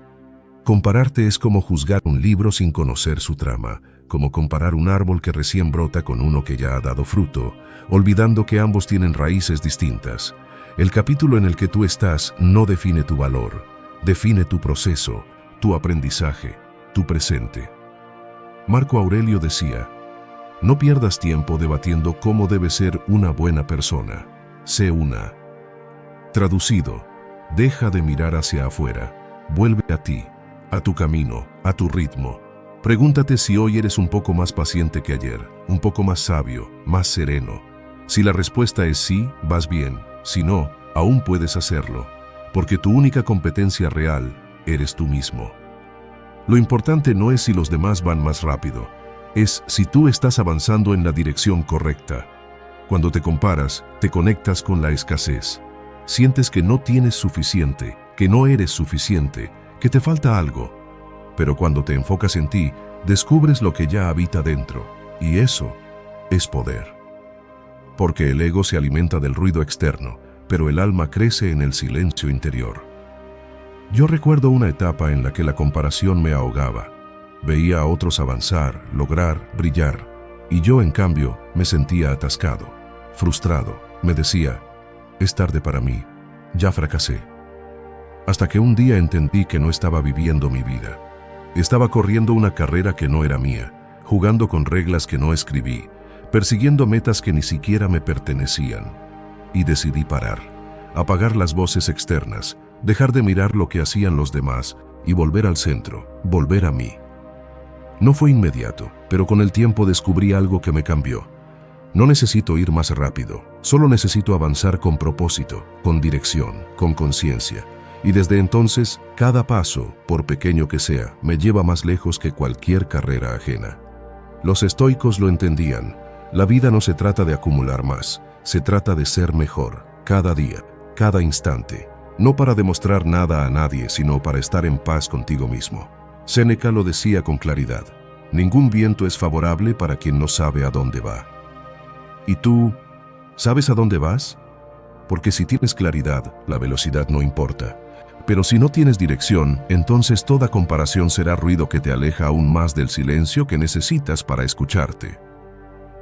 Compararte es como juzgar un libro sin conocer su trama, como comparar un árbol que recién brota con uno que ya ha dado fruto, olvidando que ambos tienen raíces distintas. El capítulo en el que tú estás no define tu valor, define tu proceso, tu aprendizaje, tu presente. Marco Aurelio decía, no pierdas tiempo debatiendo cómo debe ser una buena persona, sé una. Traducido, deja de mirar hacia afuera, vuelve a ti, a tu camino, a tu ritmo. Pregúntate si hoy eres un poco más paciente que ayer, un poco más sabio, más sereno. Si la respuesta es sí, vas bien. Si no, aún puedes hacerlo, porque tu única competencia real eres tú mismo. Lo importante no es si los demás van más rápido, es si tú estás avanzando en la dirección correcta. Cuando te comparas, te conectas con la escasez. Sientes que no tienes suficiente, que no eres suficiente, que te falta algo. Pero cuando te enfocas en ti, descubres lo que ya habita dentro, y eso es poder. Porque el ego se alimenta del ruido externo, pero el alma crece en el silencio interior. Yo recuerdo una etapa en la que la comparación me ahogaba. Veía a otros avanzar, lograr, brillar, y yo, en cambio, me sentía atascado, frustrado. Me decía, es tarde para mí, ya fracasé. Hasta que un día entendí que no estaba viviendo mi vida. Estaba corriendo una carrera que no era mía, jugando con reglas que no escribí, persiguiendo metas que ni siquiera me pertenecían. Y decidí parar, apagar las voces externas, dejar de mirar lo que hacían los demás y volver al centro, volver a mí. No fue inmediato, pero con el tiempo descubrí algo que me cambió. No necesito ir más rápido, solo necesito avanzar con propósito, con dirección, con conciencia. Y desde entonces, cada paso, por pequeño que sea, me lleva más lejos que cualquier carrera ajena. Los estoicos lo entendían. La vida no se trata de acumular más, se trata de ser mejor, cada día, cada instante. No para demostrar nada a nadie, sino para estar en paz contigo mismo. Séneca lo decía con claridad. Ningún viento es favorable para quien no sabe a dónde va. ¿Y tú, sabes a dónde vas? Porque si tienes claridad, la velocidad no importa. Pero si no tienes dirección, entonces toda comparación será ruido que te aleja aún más del silencio que necesitas para escucharte.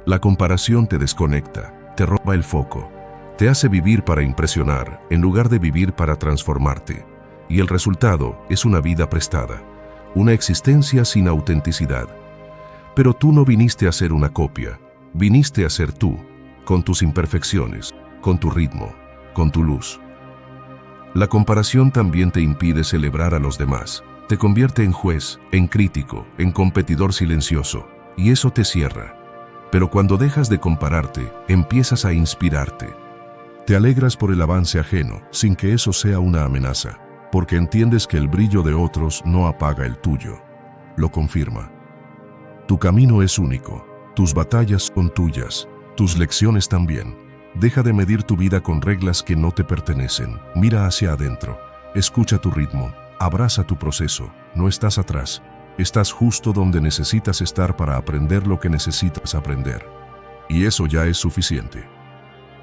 La comparación te desconecta, te roba el foco, te hace vivir para impresionar en lugar de vivir para transformarte. Y el resultado es una vida prestada, una existencia sin autenticidad. Pero tú no viniste a ser una copia, viniste a ser tú, con tus imperfecciones, con tu ritmo, con tu luz. La comparación también te impide celebrar a los demás, te convierte en juez, en crítico, en competidor silencioso, y eso te cierra. Pero cuando dejas de compararte, empiezas a inspirarte. Te alegras por el avance ajeno, sin que eso sea una amenaza, porque entiendes que el brillo de otros no apaga el tuyo, lo confirma. Tu camino es único, tus batallas son tuyas, tus lecciones también. Deja de medir tu vida con reglas que no te pertenecen. Mira hacia adentro, escucha tu ritmo, abraza tu proceso. No estás atrás, estás justo donde necesitas estar para aprender lo que necesitas aprender. Y eso ya es suficiente.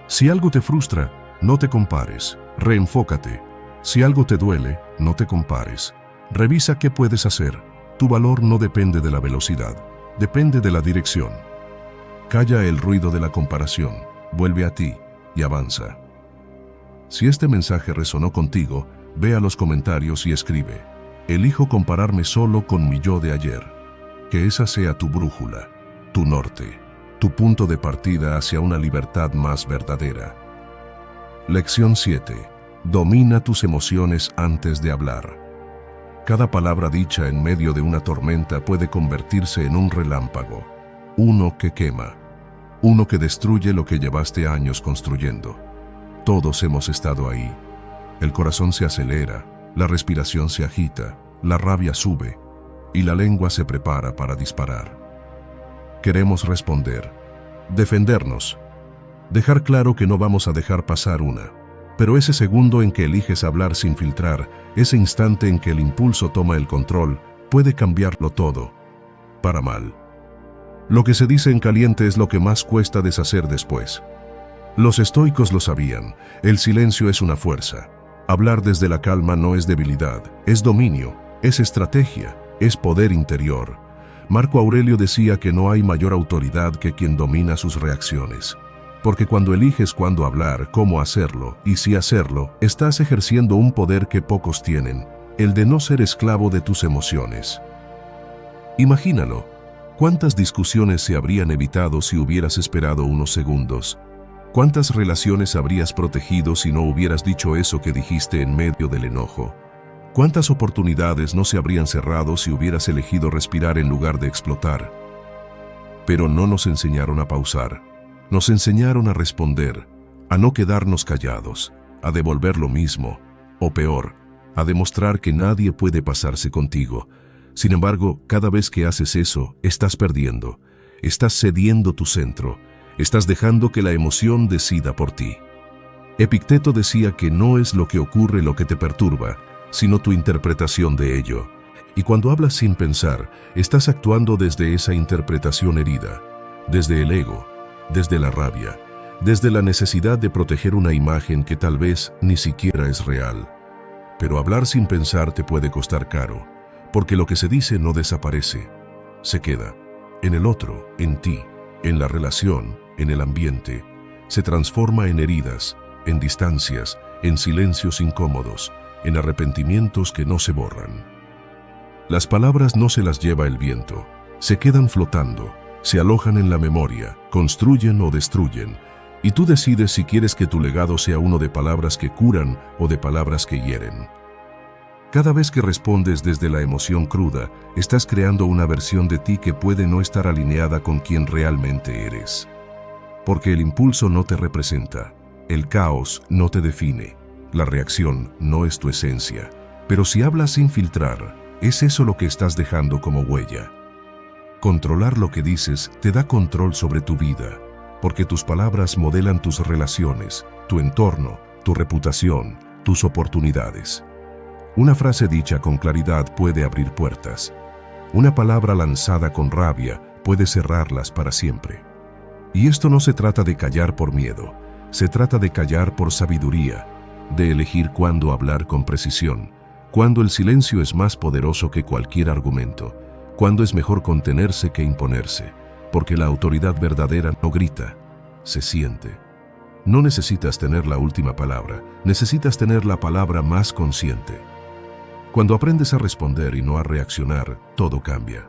Si algo te frustra, no te compares, reenfócate. Si algo te duele, no te compares. Revisa qué puedes hacer. Tu valor no depende de la velocidad, depende de la dirección. Calla el ruido de la comparación. Vuelve a ti y avanza. Si este mensaje resonó contigo, ve a los comentarios y escribe: elijo compararme solo con mi yo de ayer. Que esa sea tu brújula, tu norte, tu punto de partida hacia una libertad más verdadera. Lección 7. Domina tus emociones antes de hablar. Cada palabra dicha en medio de una tormenta puede convertirse en un relámpago, uno que quema. Uno que destruye lo que llevaste años construyendo. Todos hemos estado ahí. El corazón se acelera, la respiración se agita, la rabia sube y la lengua se prepara para disparar. Queremos responder, defendernos, dejar claro que no vamos a dejar pasar una. Pero ese segundo en que eliges hablar sin filtrar, ese instante en que el impulso toma el control, puede cambiarlo todo, para mal. Lo que se dice en caliente es lo que más cuesta deshacer después. Los estoicos lo sabían, el silencio es una fuerza. Hablar desde la calma no es debilidad, es dominio, es estrategia, es poder interior. Marco Aurelio decía que no hay mayor autoridad que quien domina sus reacciones. Porque cuando eliges cuándo hablar, cómo hacerlo y si hacerlo, estás ejerciendo un poder que pocos tienen, el de no ser esclavo de tus emociones. Imagínalo, ¿cuántas discusiones se habrían evitado si hubieras esperado unos segundos? ¿Cuántas relaciones habrías protegido si no hubieras dicho eso que dijiste en medio del enojo? ¿Cuántas oportunidades no se habrían cerrado si hubieras elegido respirar en lugar de explotar? Pero no nos enseñaron a pausar. Nos enseñaron a responder, a no quedarnos callados, a devolver lo mismo, o peor, a demostrar que nadie puede pasarse contigo. Sin embargo, cada vez que haces eso, estás perdiendo, estás cediendo tu centro, estás dejando que la emoción decida por ti. Epicteto decía que no es lo que ocurre lo que te perturba, sino tu interpretación de ello. Y cuando hablas sin pensar, estás actuando desde esa interpretación herida, desde el ego, desde la rabia, desde la necesidad de proteger una imagen que tal vez ni siquiera es real. Pero hablar sin pensar te puede costar caro, porque lo que se dice no desaparece, se queda en el otro, en ti, en la relación, en el ambiente, se transforma en heridas, en distancias, en silencios incómodos, en arrepentimientos que no se borran. Las palabras no se las lleva el viento, se quedan flotando, se alojan en la memoria, construyen o destruyen, y tú decides si quieres que tu legado sea uno de palabras que curan o de palabras que hieren. Cada vez que respondes desde la emoción cruda, estás creando una versión de ti que puede no estar alineada con quien realmente eres. Porque el impulso no te representa, el caos no te define, la reacción no es tu esencia. Pero si hablas sin filtrar, es eso lo que estás dejando como huella. Controlar lo que dices te da control sobre tu vida, porque tus palabras modelan tus relaciones, tu entorno, tu reputación, tus oportunidades. Una frase dicha con claridad puede abrir puertas. Una palabra lanzada con rabia puede cerrarlas para siempre. Y esto no se trata de callar por miedo, se trata de callar por sabiduría, de elegir cuándo hablar con precisión, cuándo el silencio es más poderoso que cualquier argumento, cuándo es mejor contenerse que imponerse, porque la autoridad verdadera no grita, se siente. No necesitas tener la última palabra, necesitas tener la palabra más consciente. Cuando aprendes a responder y no a reaccionar, todo cambia.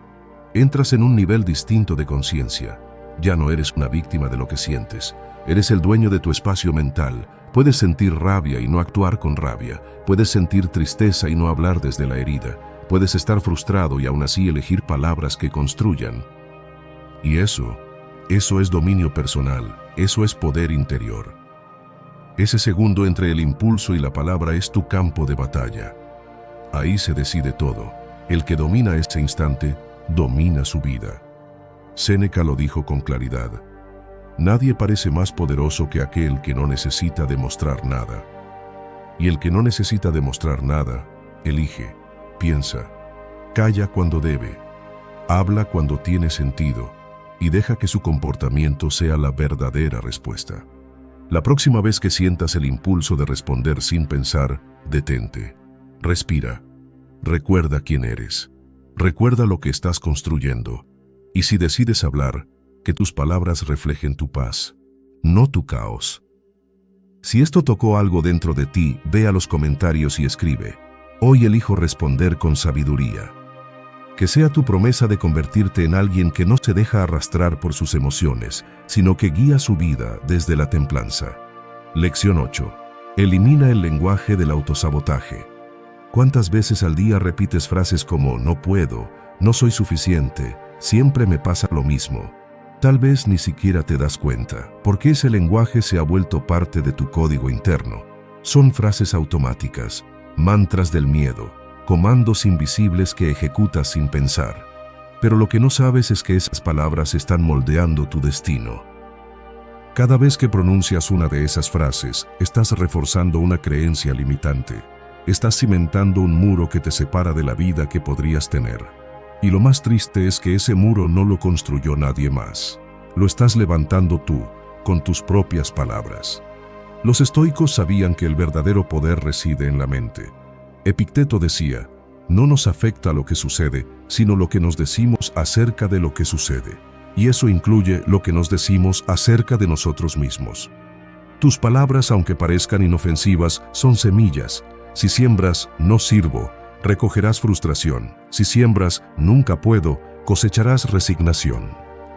Entras en un nivel distinto de conciencia. Ya no eres una víctima de lo que sientes, eres el dueño de tu espacio mental. Puedes sentir rabia y no actuar con rabia, puedes sentir tristeza y no hablar desde la herida, puedes estar frustrado y aún así elegir palabras que construyan. Y eso es dominio personal, eso es poder interior. Ese segundo entre el impulso y la palabra es tu campo de batalla. Ahí se decide todo. El que domina ese instante, domina su vida. Séneca lo dijo con claridad. Nadie parece más poderoso que aquel que no necesita demostrar nada. Y el que no necesita demostrar nada, elige, piensa, calla cuando debe, habla cuando tiene sentido y deja que su comportamiento sea la verdadera respuesta. La próxima vez que sientas el impulso de responder sin pensar, detente, respira, recuerda quién eres, recuerda lo que estás construyendo y si decides hablar, que tus palabras reflejen tu paz, no tu caos. Si esto tocó algo dentro de ti, ve a los comentarios y escribe. Hoy elijo responder con sabiduría. Que sea tu promesa de convertirte en alguien que no se deja arrastrar por sus emociones, sino que guía su vida desde la templanza. Lección 8. Elimina el lenguaje del autosabotaje. ¿Cuántas veces al día repites frases como no puedo, no soy suficiente, siempre me pasa lo mismo? Tal vez ni siquiera te das cuenta, porque ese lenguaje se ha vuelto parte de tu código interno. Son frases automáticas, mantras del miedo, comandos invisibles que ejecutas sin pensar. Pero lo que no sabes es que esas palabras están moldeando tu destino. Cada vez que pronuncias una de esas frases, estás reforzando una creencia limitante. estás cimentando un muro que te separa de la vida que podrías tener. Y lo más triste es que ese muro no lo construyó nadie más. Lo estás levantando tú, con tus propias palabras. Los estoicos sabían que el verdadero poder reside en la mente. Epicteto decía, no nos afecta lo que sucede, sino lo que nos decimos acerca de lo que sucede. Y eso incluye lo que nos decimos acerca de nosotros mismos. Tus palabras, aunque parezcan inofensivas, son semillas. Si siembras, no sirvo, recogerás frustración. Si siembras, nunca puedo, cosecharás resignación.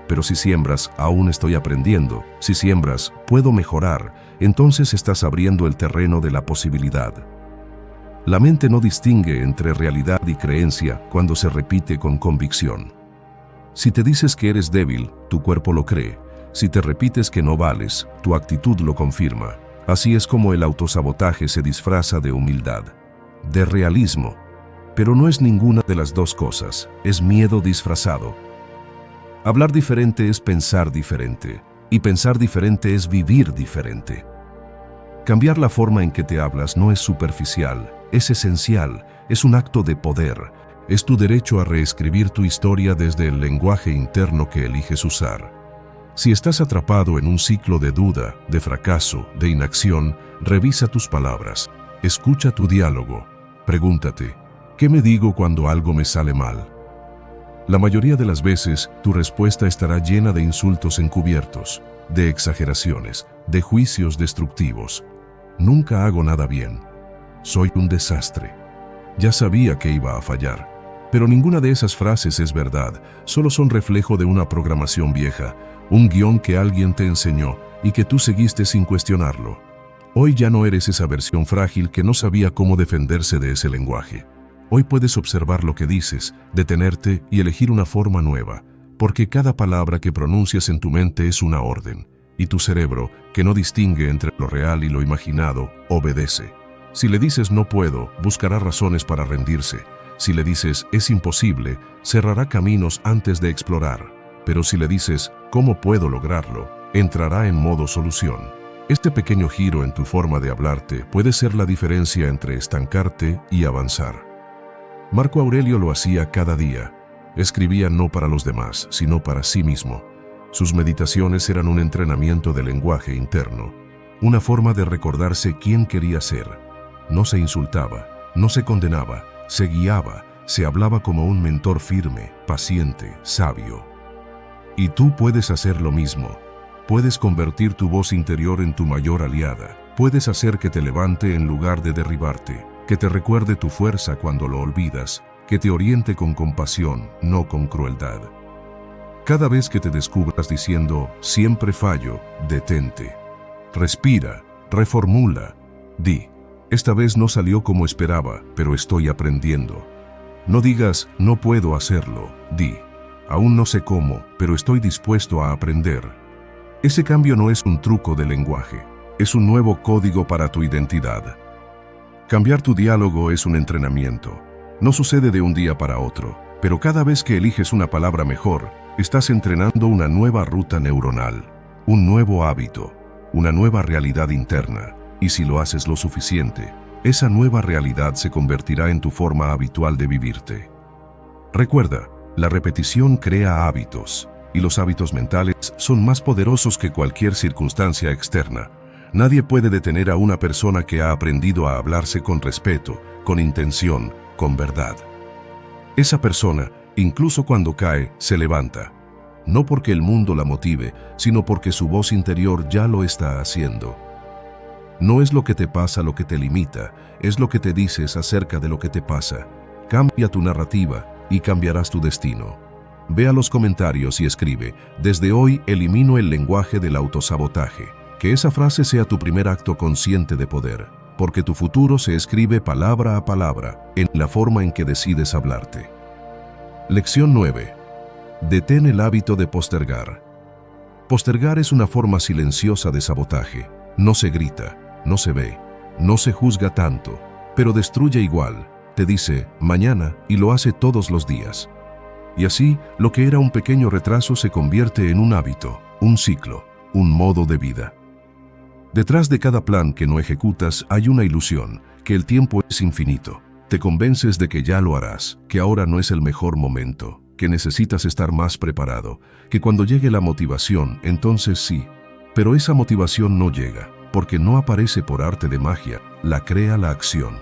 Pero si siembras, aún estoy aprendiendo. Si siembras, puedo mejorar, entonces estás abriendo el terreno de la posibilidad. La mente no distingue entre realidad y creencia cuando se repite con convicción. Si te dices que eres débil, tu cuerpo lo cree. Si te repites que no vales, tu actitud lo confirma. Así es como el autosabotaje se disfraza de humildad, de realismo. Pero no es ninguna de las dos cosas, es miedo disfrazado. Hablar diferente es pensar diferente, y pensar diferente es vivir diferente. Cambiar la forma en que te hablas no es superficial, es esencial, es un acto de poder. Es tu derecho a reescribir tu historia desde el lenguaje interno que eliges usar. Si estás atrapado en un ciclo de duda, de fracaso, de inacción, revisa tus palabras, escucha tu diálogo, pregúntate, ¿qué me digo cuando algo me sale mal? La mayoría de las veces, tu respuesta estará llena de insultos encubiertos, de exageraciones, de juicios destructivos. Nunca hago nada bien. Soy un desastre. Ya sabía que iba a fallar. Pero ninguna de esas frases es verdad, solo son reflejo de una programación vieja, un guión que alguien te enseñó y que tú seguiste sin cuestionarlo. Hoy ya no eres esa versión frágil que no sabía cómo defenderse de ese lenguaje. Hoy puedes observar lo que dices, detenerte y elegir una forma nueva, porque cada palabra que pronuncias en tu mente es una orden, y tu cerebro, que no distingue entre lo real y lo imaginado, obedece. Si le dices no puedo, buscará razones para rendirse. Si le dices es imposible, cerrará caminos antes de explorar. Pero si le dices ¿cómo puedo lograrlo?, entrará en modo solución. Este pequeño giro en tu forma de hablarte puede ser la diferencia entre estancarte y avanzar. Marco Aurelio lo hacía cada día. Escribía no para los demás, sino para sí mismo. Sus meditaciones eran un entrenamiento de lenguaje interno, una forma de recordarse quién quería ser. No se insultaba, no se condenaba, se guiaba, se hablaba como un mentor firme, paciente, sabio. Y tú puedes hacer lo mismo. Puedes convertir tu voz interior en tu mayor aliada. Puedes hacer que te levante en lugar de derribarte, que te recuerde tu fuerza cuando lo olvidas, que te oriente con compasión, no con crueldad. Cada vez que te descubras diciendo siempre fallo, detente. Respira, reformula, di. Esta vez no salió como esperaba, pero estoy aprendiendo. No digas, no puedo hacerlo, di. Aún no sé cómo, pero estoy dispuesto a aprender. Ese cambio no es un truco de lenguaje, es un nuevo código para tu identidad. Cambiar tu diálogo es un entrenamiento. No sucede de un día para otro, pero cada vez que eliges una palabra mejor, estás entrenando una nueva ruta neuronal, un nuevo hábito, una nueva realidad interna. Y si lo haces lo suficiente, esa nueva realidad se convertirá en tu forma habitual de vivirte. Recuerda, la repetición crea hábitos, y los hábitos mentales son más poderosos que cualquier circunstancia externa. Nadie puede detener a una persona que ha aprendido a hablarse con respeto, con intención, con verdad. Esa persona, incluso cuando cae, se levanta. No porque el mundo la motive, sino porque su voz interior ya lo está haciendo. No es lo que te pasa lo que te limita, es lo que te dices acerca de lo que te pasa. Cambia tu narrativa y cambiarás tu destino. Ve a los comentarios y escribe, desde hoy elimino el lenguaje del autosabotaje. Que esa frase sea tu primer acto consciente de poder, porque tu futuro se escribe palabra a palabra, en la forma en que decides hablarte. Lección 9. Detén el hábito de postergar. Postergar es una forma silenciosa de sabotaje. No se grita, no se ve, no se juzga tanto, pero destruye igual. Te dice, mañana, y lo hace todos los días. Y así, lo que era un pequeño retraso se convierte en un hábito, un ciclo, un modo de vida. Detrás de cada plan que no ejecutas hay una ilusión, que el tiempo es infinito. Te convences de que ya lo harás, que ahora no es el mejor momento, que necesitas estar más preparado, que cuando llegue la motivación, entonces sí. Pero esa motivación no llega, porque no aparece por arte de magia, la crea la acción.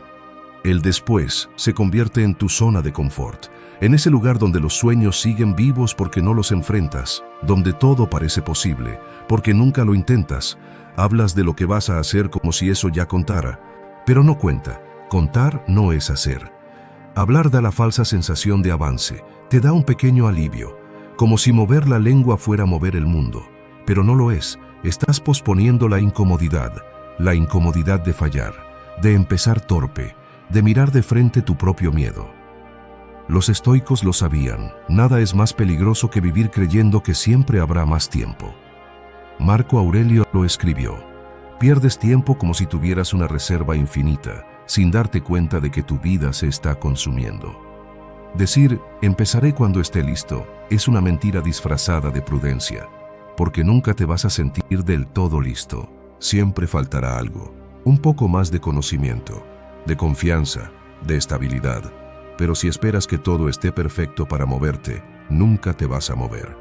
El después se convierte en tu zona de confort, en ese lugar donde los sueños siguen vivos porque no los enfrentas, donde todo parece posible, porque nunca lo intentas. Hablas de lo que vas a hacer como si eso ya contara, pero no cuenta. Contar no es hacer. Hablar da la falsa sensación de avance, te da un pequeño alivio, como si mover la lengua fuera mover el mundo, pero no lo es. Estás posponiendo la incomodidad de fallar, de empezar torpe, de mirar de frente tu propio miedo. Los estoicos lo sabían, nada es más peligroso que vivir creyendo que siempre habrá más tiempo. Marco Aurelio lo escribió: pierdes tiempo como si tuvieras una reserva infinita, sin darte cuenta de que tu vida se está consumiendo. Decir, empezaré cuando esté listo, es una mentira disfrazada de prudencia, porque nunca te vas a sentir del todo listo. Siempre faltará algo, un poco más de conocimiento, de confianza, de estabilidad. Pero si esperas que todo esté perfecto para moverte, nunca te vas a mover.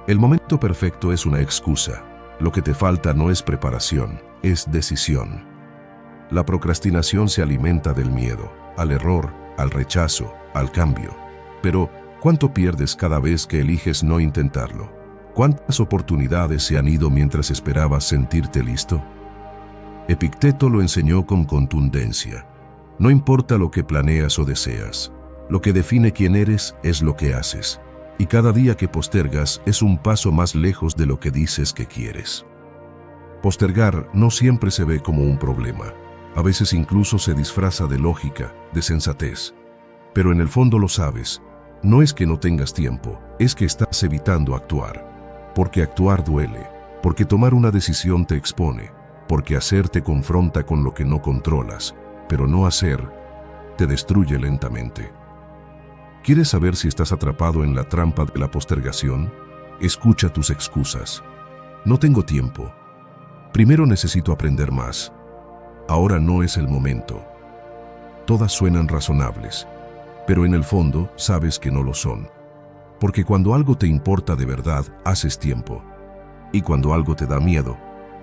El momento perfecto es una excusa. Lo que te falta no es preparación, es decisión. La procrastinación se alimenta del miedo, al error, al rechazo, al cambio. Pero, ¿cuánto pierdes cada vez que eliges no intentarlo? ¿Cuántas oportunidades se han ido mientras esperabas sentirte listo? Epicteto lo enseñó con contundencia. No importa lo que planeas o deseas, lo que define quién eres es lo que haces, y cada día que postergas es un paso más lejos de lo que dices que quieres. Postergar no siempre se ve como un problema, a veces incluso se disfraza de lógica, de sensatez. Pero en el fondo lo sabes, no es que no tengas tiempo, es que estás evitando actuar. Porque actuar duele, porque tomar una decisión te expone, porque hacer te confronta con lo que no controlas, pero no hacer te destruye lentamente. ¿Quieres saber si estás atrapado en la trampa de la postergación? Escucha tus excusas. No tengo tiempo. Primero necesito aprender más. Ahora no es el momento. Todas suenan razonables, pero en el fondo sabes que no lo son. Porque cuando algo te importa de verdad, haces tiempo. Y cuando algo te da miedo,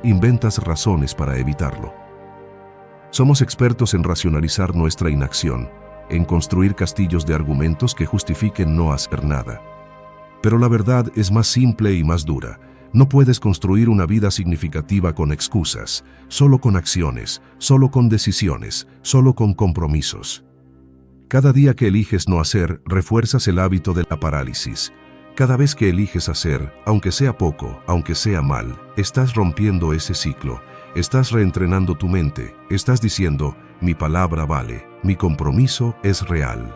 inventas razones para evitarlo. Somos expertos en racionalizar nuestra inacción, en construir castillos de argumentos que justifiquen no hacer nada. Pero la verdad es más simple y más dura. No puedes construir una vida significativa con excusas, solo con acciones, solo con decisiones, solo con compromisos. Cada día que eliges no hacer, refuerzas el hábito de la parálisis. Cada vez que eliges hacer, aunque sea poco, aunque sea mal, estás rompiendo ese ciclo. Estás reentrenando tu mente, estás diciendo, mi palabra vale, mi compromiso es real.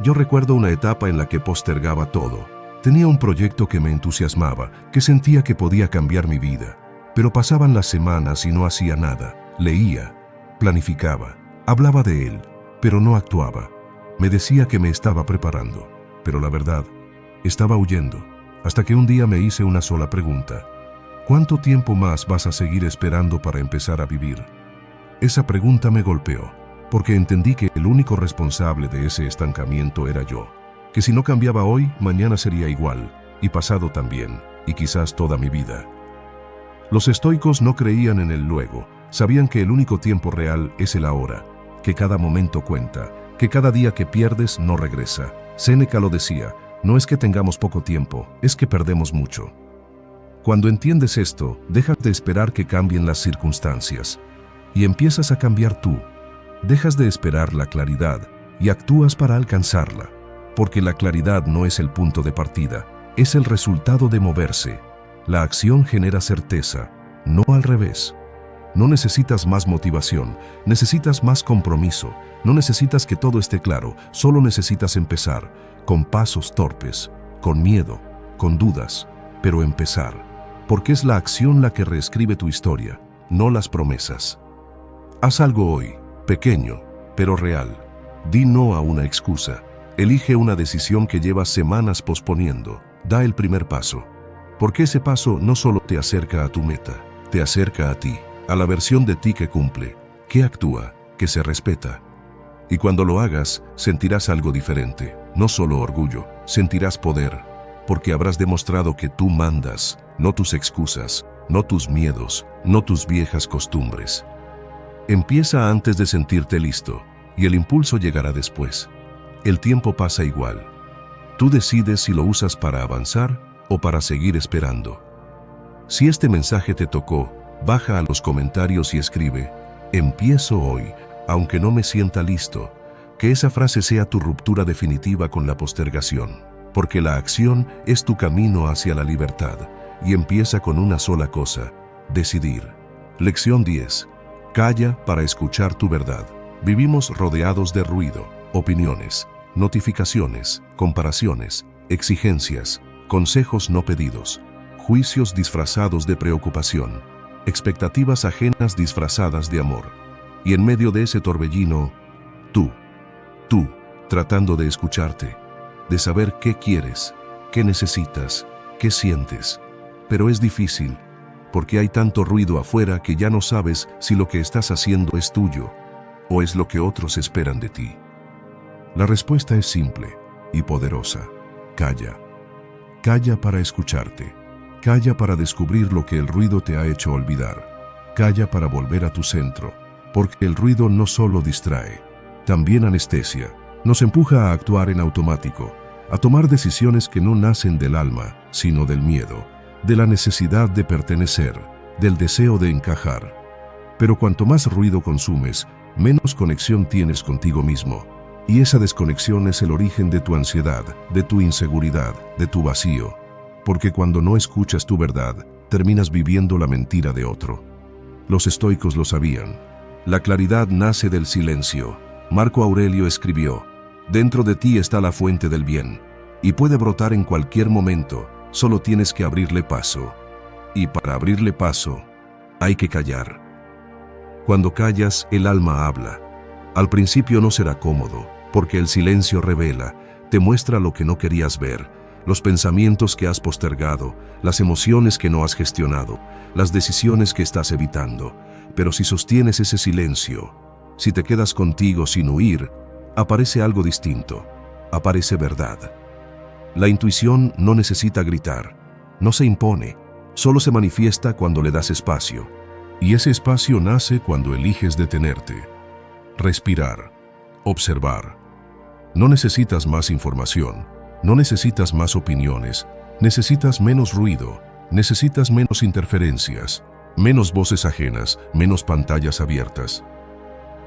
Yo recuerdo una etapa en la que postergaba todo. Tenía un proyecto que me entusiasmaba, que sentía que podía cambiar mi vida. Pero pasaban las semanas y no hacía nada. Leía, planificaba, hablaba de él, pero no actuaba. Me decía que me estaba preparando, pero la verdad, estaba huyendo. Hasta que un día me hice una sola pregunta. ¿Cuánto tiempo más vas a seguir esperando para empezar a vivir? Esa pregunta me golpeó, porque entendí que el único responsable de ese estancamiento era yo. Que si no cambiaba hoy, mañana sería igual, y pasado también, y quizás toda mi vida. Los estoicos no creían en el luego, sabían que el único tiempo real es el ahora, que cada momento cuenta, que cada día que pierdes no regresa. Séneca lo decía, no es que tengamos poco tiempo, es que perdemos mucho. Cuando entiendes esto, dejas de esperar que cambien las circunstancias y empiezas a cambiar tú. Dejas de esperar la claridad y actúas para alcanzarla, porque la claridad no es el punto de partida, es el resultado de moverse. La acción genera certeza, no al revés. No necesitas más motivación, necesitas más compromiso, no necesitas que todo esté claro, solo necesitas empezar, con pasos torpes, con miedo, con dudas, pero empezar. Porque es la acción la que reescribe tu historia, no las promesas. Haz algo hoy, pequeño, pero real. Di no a una excusa. Elige una decisión que llevas semanas posponiendo. Da el primer paso. Porque ese paso no solo te acerca a tu meta, te acerca a ti, a la versión de ti que cumple, que actúa, que se respeta. Y cuando lo hagas, sentirás algo diferente, no solo orgullo, sentirás poder, porque habrás demostrado que tú mandas, no tus excusas, no tus miedos, no tus viejas costumbres. Empieza antes de sentirte listo, y el impulso llegará después. El tiempo pasa igual. Tú decides si lo usas para avanzar o para seguir esperando. Si este mensaje te tocó, baja a los comentarios y escribe: empiezo hoy, aunque no me sienta listo. Que esa frase sea tu ruptura definitiva con la postergación, porque la acción es tu camino hacia la libertad, y empieza con una sola cosa: decidir. Lección 10. Calla para escuchar tu verdad. Vivimos rodeados de ruido, opiniones, notificaciones, comparaciones, exigencias, consejos no pedidos, juicios disfrazados de preocupación, expectativas ajenas disfrazadas de amor. Y en medio de ese torbellino, tú, tratando de escucharte, de saber qué quieres, qué necesitas, qué sientes. Pero es difícil, porque hay tanto ruido afuera que ya no sabes si lo que estás haciendo es tuyo o es lo que otros esperan de ti. La respuesta es simple y poderosa: calla. Calla para escucharte. Calla para descubrir lo que el ruido te ha hecho olvidar. Calla para volver a tu centro, porque el ruido no solo distrae, también anestesia. Nos empuja a actuar en automático, a tomar decisiones que no nacen del alma, sino del miedo, de la necesidad de pertenecer, del deseo de encajar. Pero cuanto más ruido consumes, menos conexión tienes contigo mismo. Y esa desconexión es el origen de tu ansiedad, de tu inseguridad, de tu vacío. Porque cuando no escuchas tu verdad, terminas viviendo la mentira de otro. Los estoicos lo sabían. La claridad nace del silencio. Marco Aurelio escribió: dentro de ti está la fuente del bien, y puede brotar en cualquier momento, solo tienes que abrirle paso. Y para abrirle paso, hay que callar. Cuando callas, el alma habla. Al principio no será cómodo, porque el silencio revela, te muestra lo que no querías ver, los pensamientos que has postergado, las emociones que no has gestionado, las decisiones que estás evitando. Pero si sostienes ese silencio, si te quedas contigo sin huir, aparece algo distinto, aparece verdad. La intuición no necesita gritar, no se impone, solo se manifiesta cuando le das espacio. Y ese espacio nace cuando eliges detenerte, respirar, observar. No necesitas más información, no necesitas más opiniones, necesitas menos ruido, necesitas menos interferencias, menos voces ajenas, menos pantallas abiertas.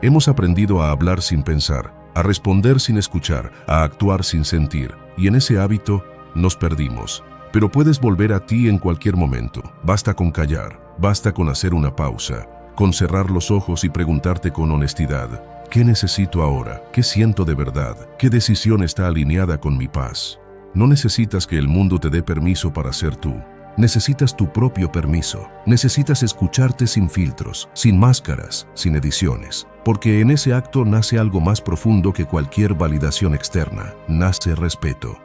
Hemos aprendido a hablar sin pensar, a responder sin escuchar, a actuar sin sentir, y en ese hábito nos perdimos. Pero puedes volver a ti en cualquier momento. Basta con callar, basta con hacer una pausa, con cerrar los ojos y preguntarte con honestidad: ¿qué necesito ahora? ¿Qué siento de verdad? ¿Qué decisión está alineada con mi paz? No necesitas que el mundo te dé permiso para ser tú. Necesitas tu propio permiso. Necesitas escucharte sin filtros, sin máscaras, sin ediciones. Porque en ese acto nace algo más profundo que cualquier validación externa. Nace respeto.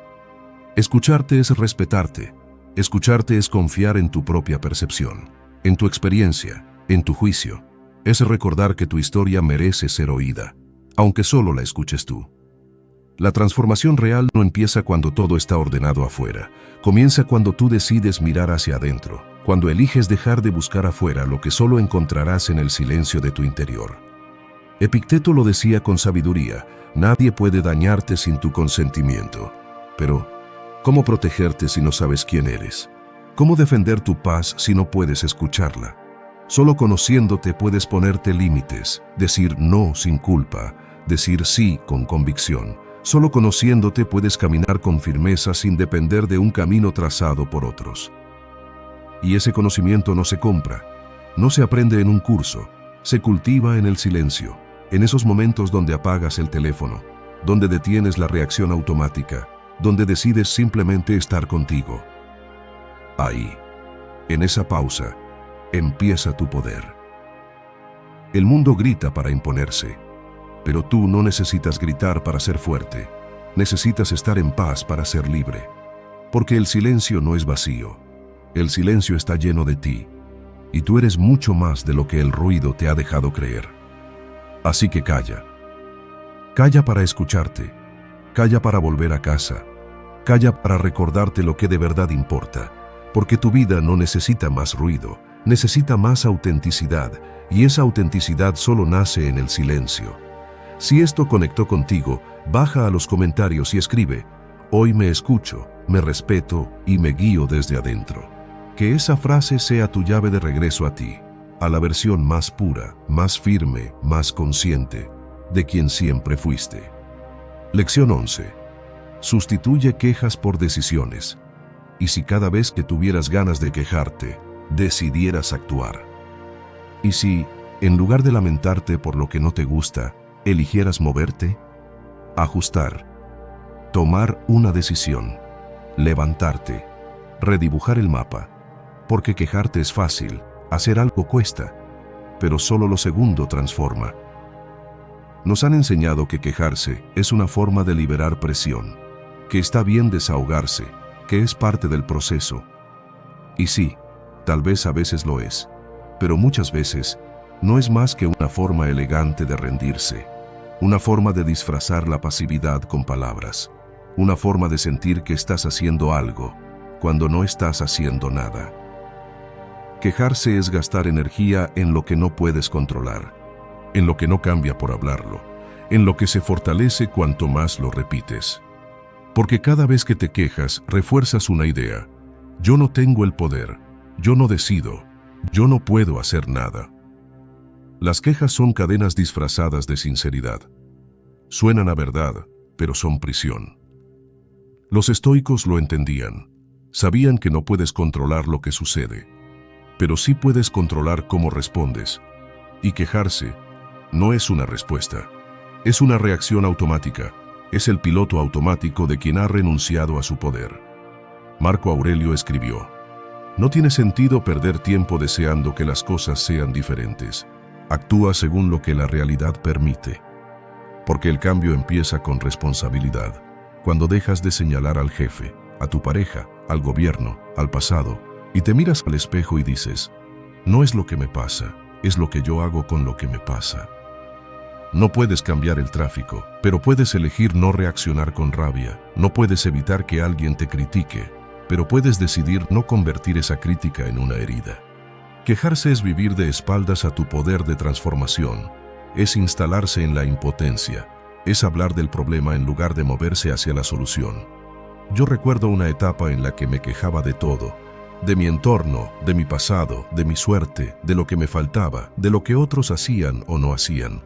Escucharte es respetarte. Escucharte es confiar en tu propia percepción, en tu experiencia, en tu juicio. Es recordar que tu historia merece ser oída, aunque solo la escuches tú. La transformación real no empieza cuando todo está ordenado afuera. Comienza cuando tú decides mirar hacia adentro, cuando eliges dejar de buscar afuera lo que solo encontrarás en el silencio de tu interior. Epicteto lo decía con sabiduría: nadie puede dañarte sin tu consentimiento. Pero, ¿cómo protegerte si no sabes quién eres? ¿Cómo defender tu paz si no puedes escucharla? Solo conociéndote puedes ponerte límites, decir no sin culpa, decir sí con convicción. Solo conociéndote puedes caminar con firmeza sin depender de un camino trazado por otros. Y ese conocimiento no se compra, no se aprende en un curso, se cultiva en el silencio, en esos momentos donde apagas el teléfono, donde detienes la reacción automática, donde decides simplemente estar contigo. Ahí, en esa pausa, empieza tu poder. El mundo grita para imponerse, pero tú no necesitas gritar para ser fuerte. Necesitas estar en paz para ser libre. Porque el silencio no es vacío. El silencio está lleno de ti. Y tú eres mucho más de lo que el ruido te ha dejado creer. Así que calla. Calla para escucharte. Calla para volver a casa. Calla para recordarte lo que de verdad importa. Porque tu vida no necesita más ruido, necesita más autenticidad, y esa autenticidad solo nace en el silencio. Si esto conectó contigo, baja a los comentarios y escribe: hoy me escucho, me respeto y me guío desde adentro. Que esa frase sea tu llave de regreso a ti, a la versión más pura, más firme, más consciente, de quien siempre fuiste. Lección 11. Sustituye quejas por decisiones. ¿Y si cada vez que tuvieras ganas de quejarte, decidieras actuar? ¿Y si, en lugar de lamentarte por lo que no te gusta, eligieras moverte? Ajustar. Tomar una decisión. Levantarte. Redibujar el mapa. Porque quejarte es fácil, hacer algo cuesta, pero solo lo segundo transforma. Nos han enseñado que quejarse es una forma de liberar presión, que está bien desahogarse, que es parte del proceso. Y sí, tal vez a veces lo es, pero muchas veces no es más que una forma elegante de rendirse, una forma de disfrazar la pasividad con palabras, una forma de sentir que estás haciendo algo cuando no estás haciendo nada. Quejarse es gastar energía en lo que no puedes controlar, en lo que no cambia por hablarlo, en lo que se fortalece cuanto más lo repites. Porque cada vez que te quejas, refuerzas una idea: yo no tengo el poder, yo no decido, yo no puedo hacer nada. Las quejas son cadenas disfrazadas de sinceridad. Suenan a verdad, pero son prisión. Los estoicos lo entendían. Sabían que no puedes controlar lo que sucede, pero sí puedes controlar cómo respondes. Y quejarse no es una respuesta, es una reacción automática, es el piloto automático de quien ha renunciado a su poder. Marco Aurelio escribió: no tiene sentido perder tiempo deseando que las cosas sean diferentes. Actúa según lo que la realidad permite. Porque el cambio empieza con responsabilidad. Cuando dejas de señalar al jefe, a tu pareja, al gobierno, al pasado, y te miras al espejo y dices: no es lo que me pasa, es lo que yo hago con lo que me pasa. No puedes cambiar el tráfico, pero puedes elegir no reaccionar con rabia. No puedes evitar que alguien te critique, pero puedes decidir no convertir esa crítica en una herida. Quejarse es vivir de espaldas a tu poder de transformación, es instalarse en la impotencia, es hablar del problema en lugar de moverse hacia la solución. Yo recuerdo una etapa en la que me quejaba de todo, de mi entorno, de mi pasado, de mi suerte, de lo que me faltaba, de lo que otros hacían o no hacían,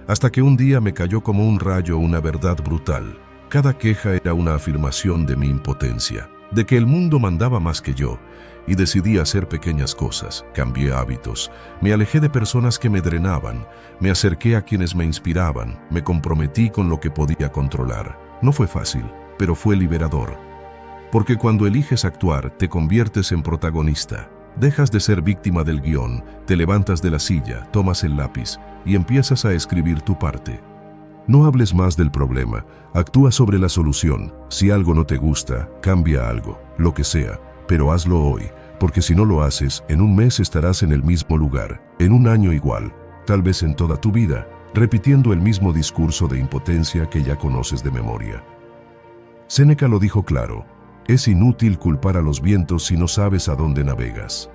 hasta que un día me cayó como un rayo una verdad brutal. Cada queja era una afirmación de mi impotencia, de que el mundo mandaba más que yo, y decidí hacer pequeñas cosas, cambié hábitos, me alejé de personas que me drenaban, me acerqué a quienes me inspiraban, me comprometí con lo que podía controlar. No fue fácil, pero fue liberador. Porque cuando eliges actuar, te conviertes en protagonista. Dejas de ser víctima del guión, te levantas de la silla, tomas el lápiz y empiezas a escribir tu parte. No hables más del problema, actúa sobre la solución. Si algo no te gusta, cambia algo, lo que sea, pero hazlo hoy, porque si no lo haces, en un mes estarás en el mismo lugar, en un año igual, tal vez en toda tu vida, repitiendo el mismo discurso de impotencia que ya conoces de memoria. Séneca lo dijo claro: es inútil culpar a los vientos si no sabes a dónde navegas.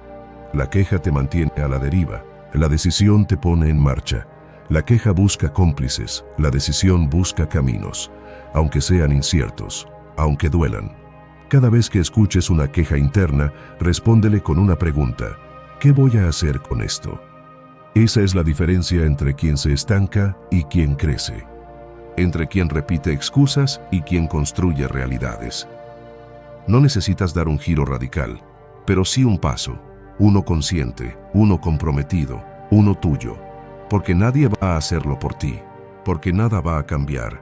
La queja te mantiene a la deriva, la decisión te pone en marcha. La queja busca cómplices, la decisión busca caminos, aunque sean inciertos, aunque duelan. Cada vez que escuches una queja interna, respóndele con una pregunta: ¿qué voy a hacer con esto? Esa es la diferencia entre quien se estanca y quien crece, entre quien repite excusas y quien construye realidades. No necesitas dar un giro radical, pero sí un paso, uno consciente, uno comprometido, uno tuyo, porque nadie va a hacerlo por ti, porque nada va a cambiar,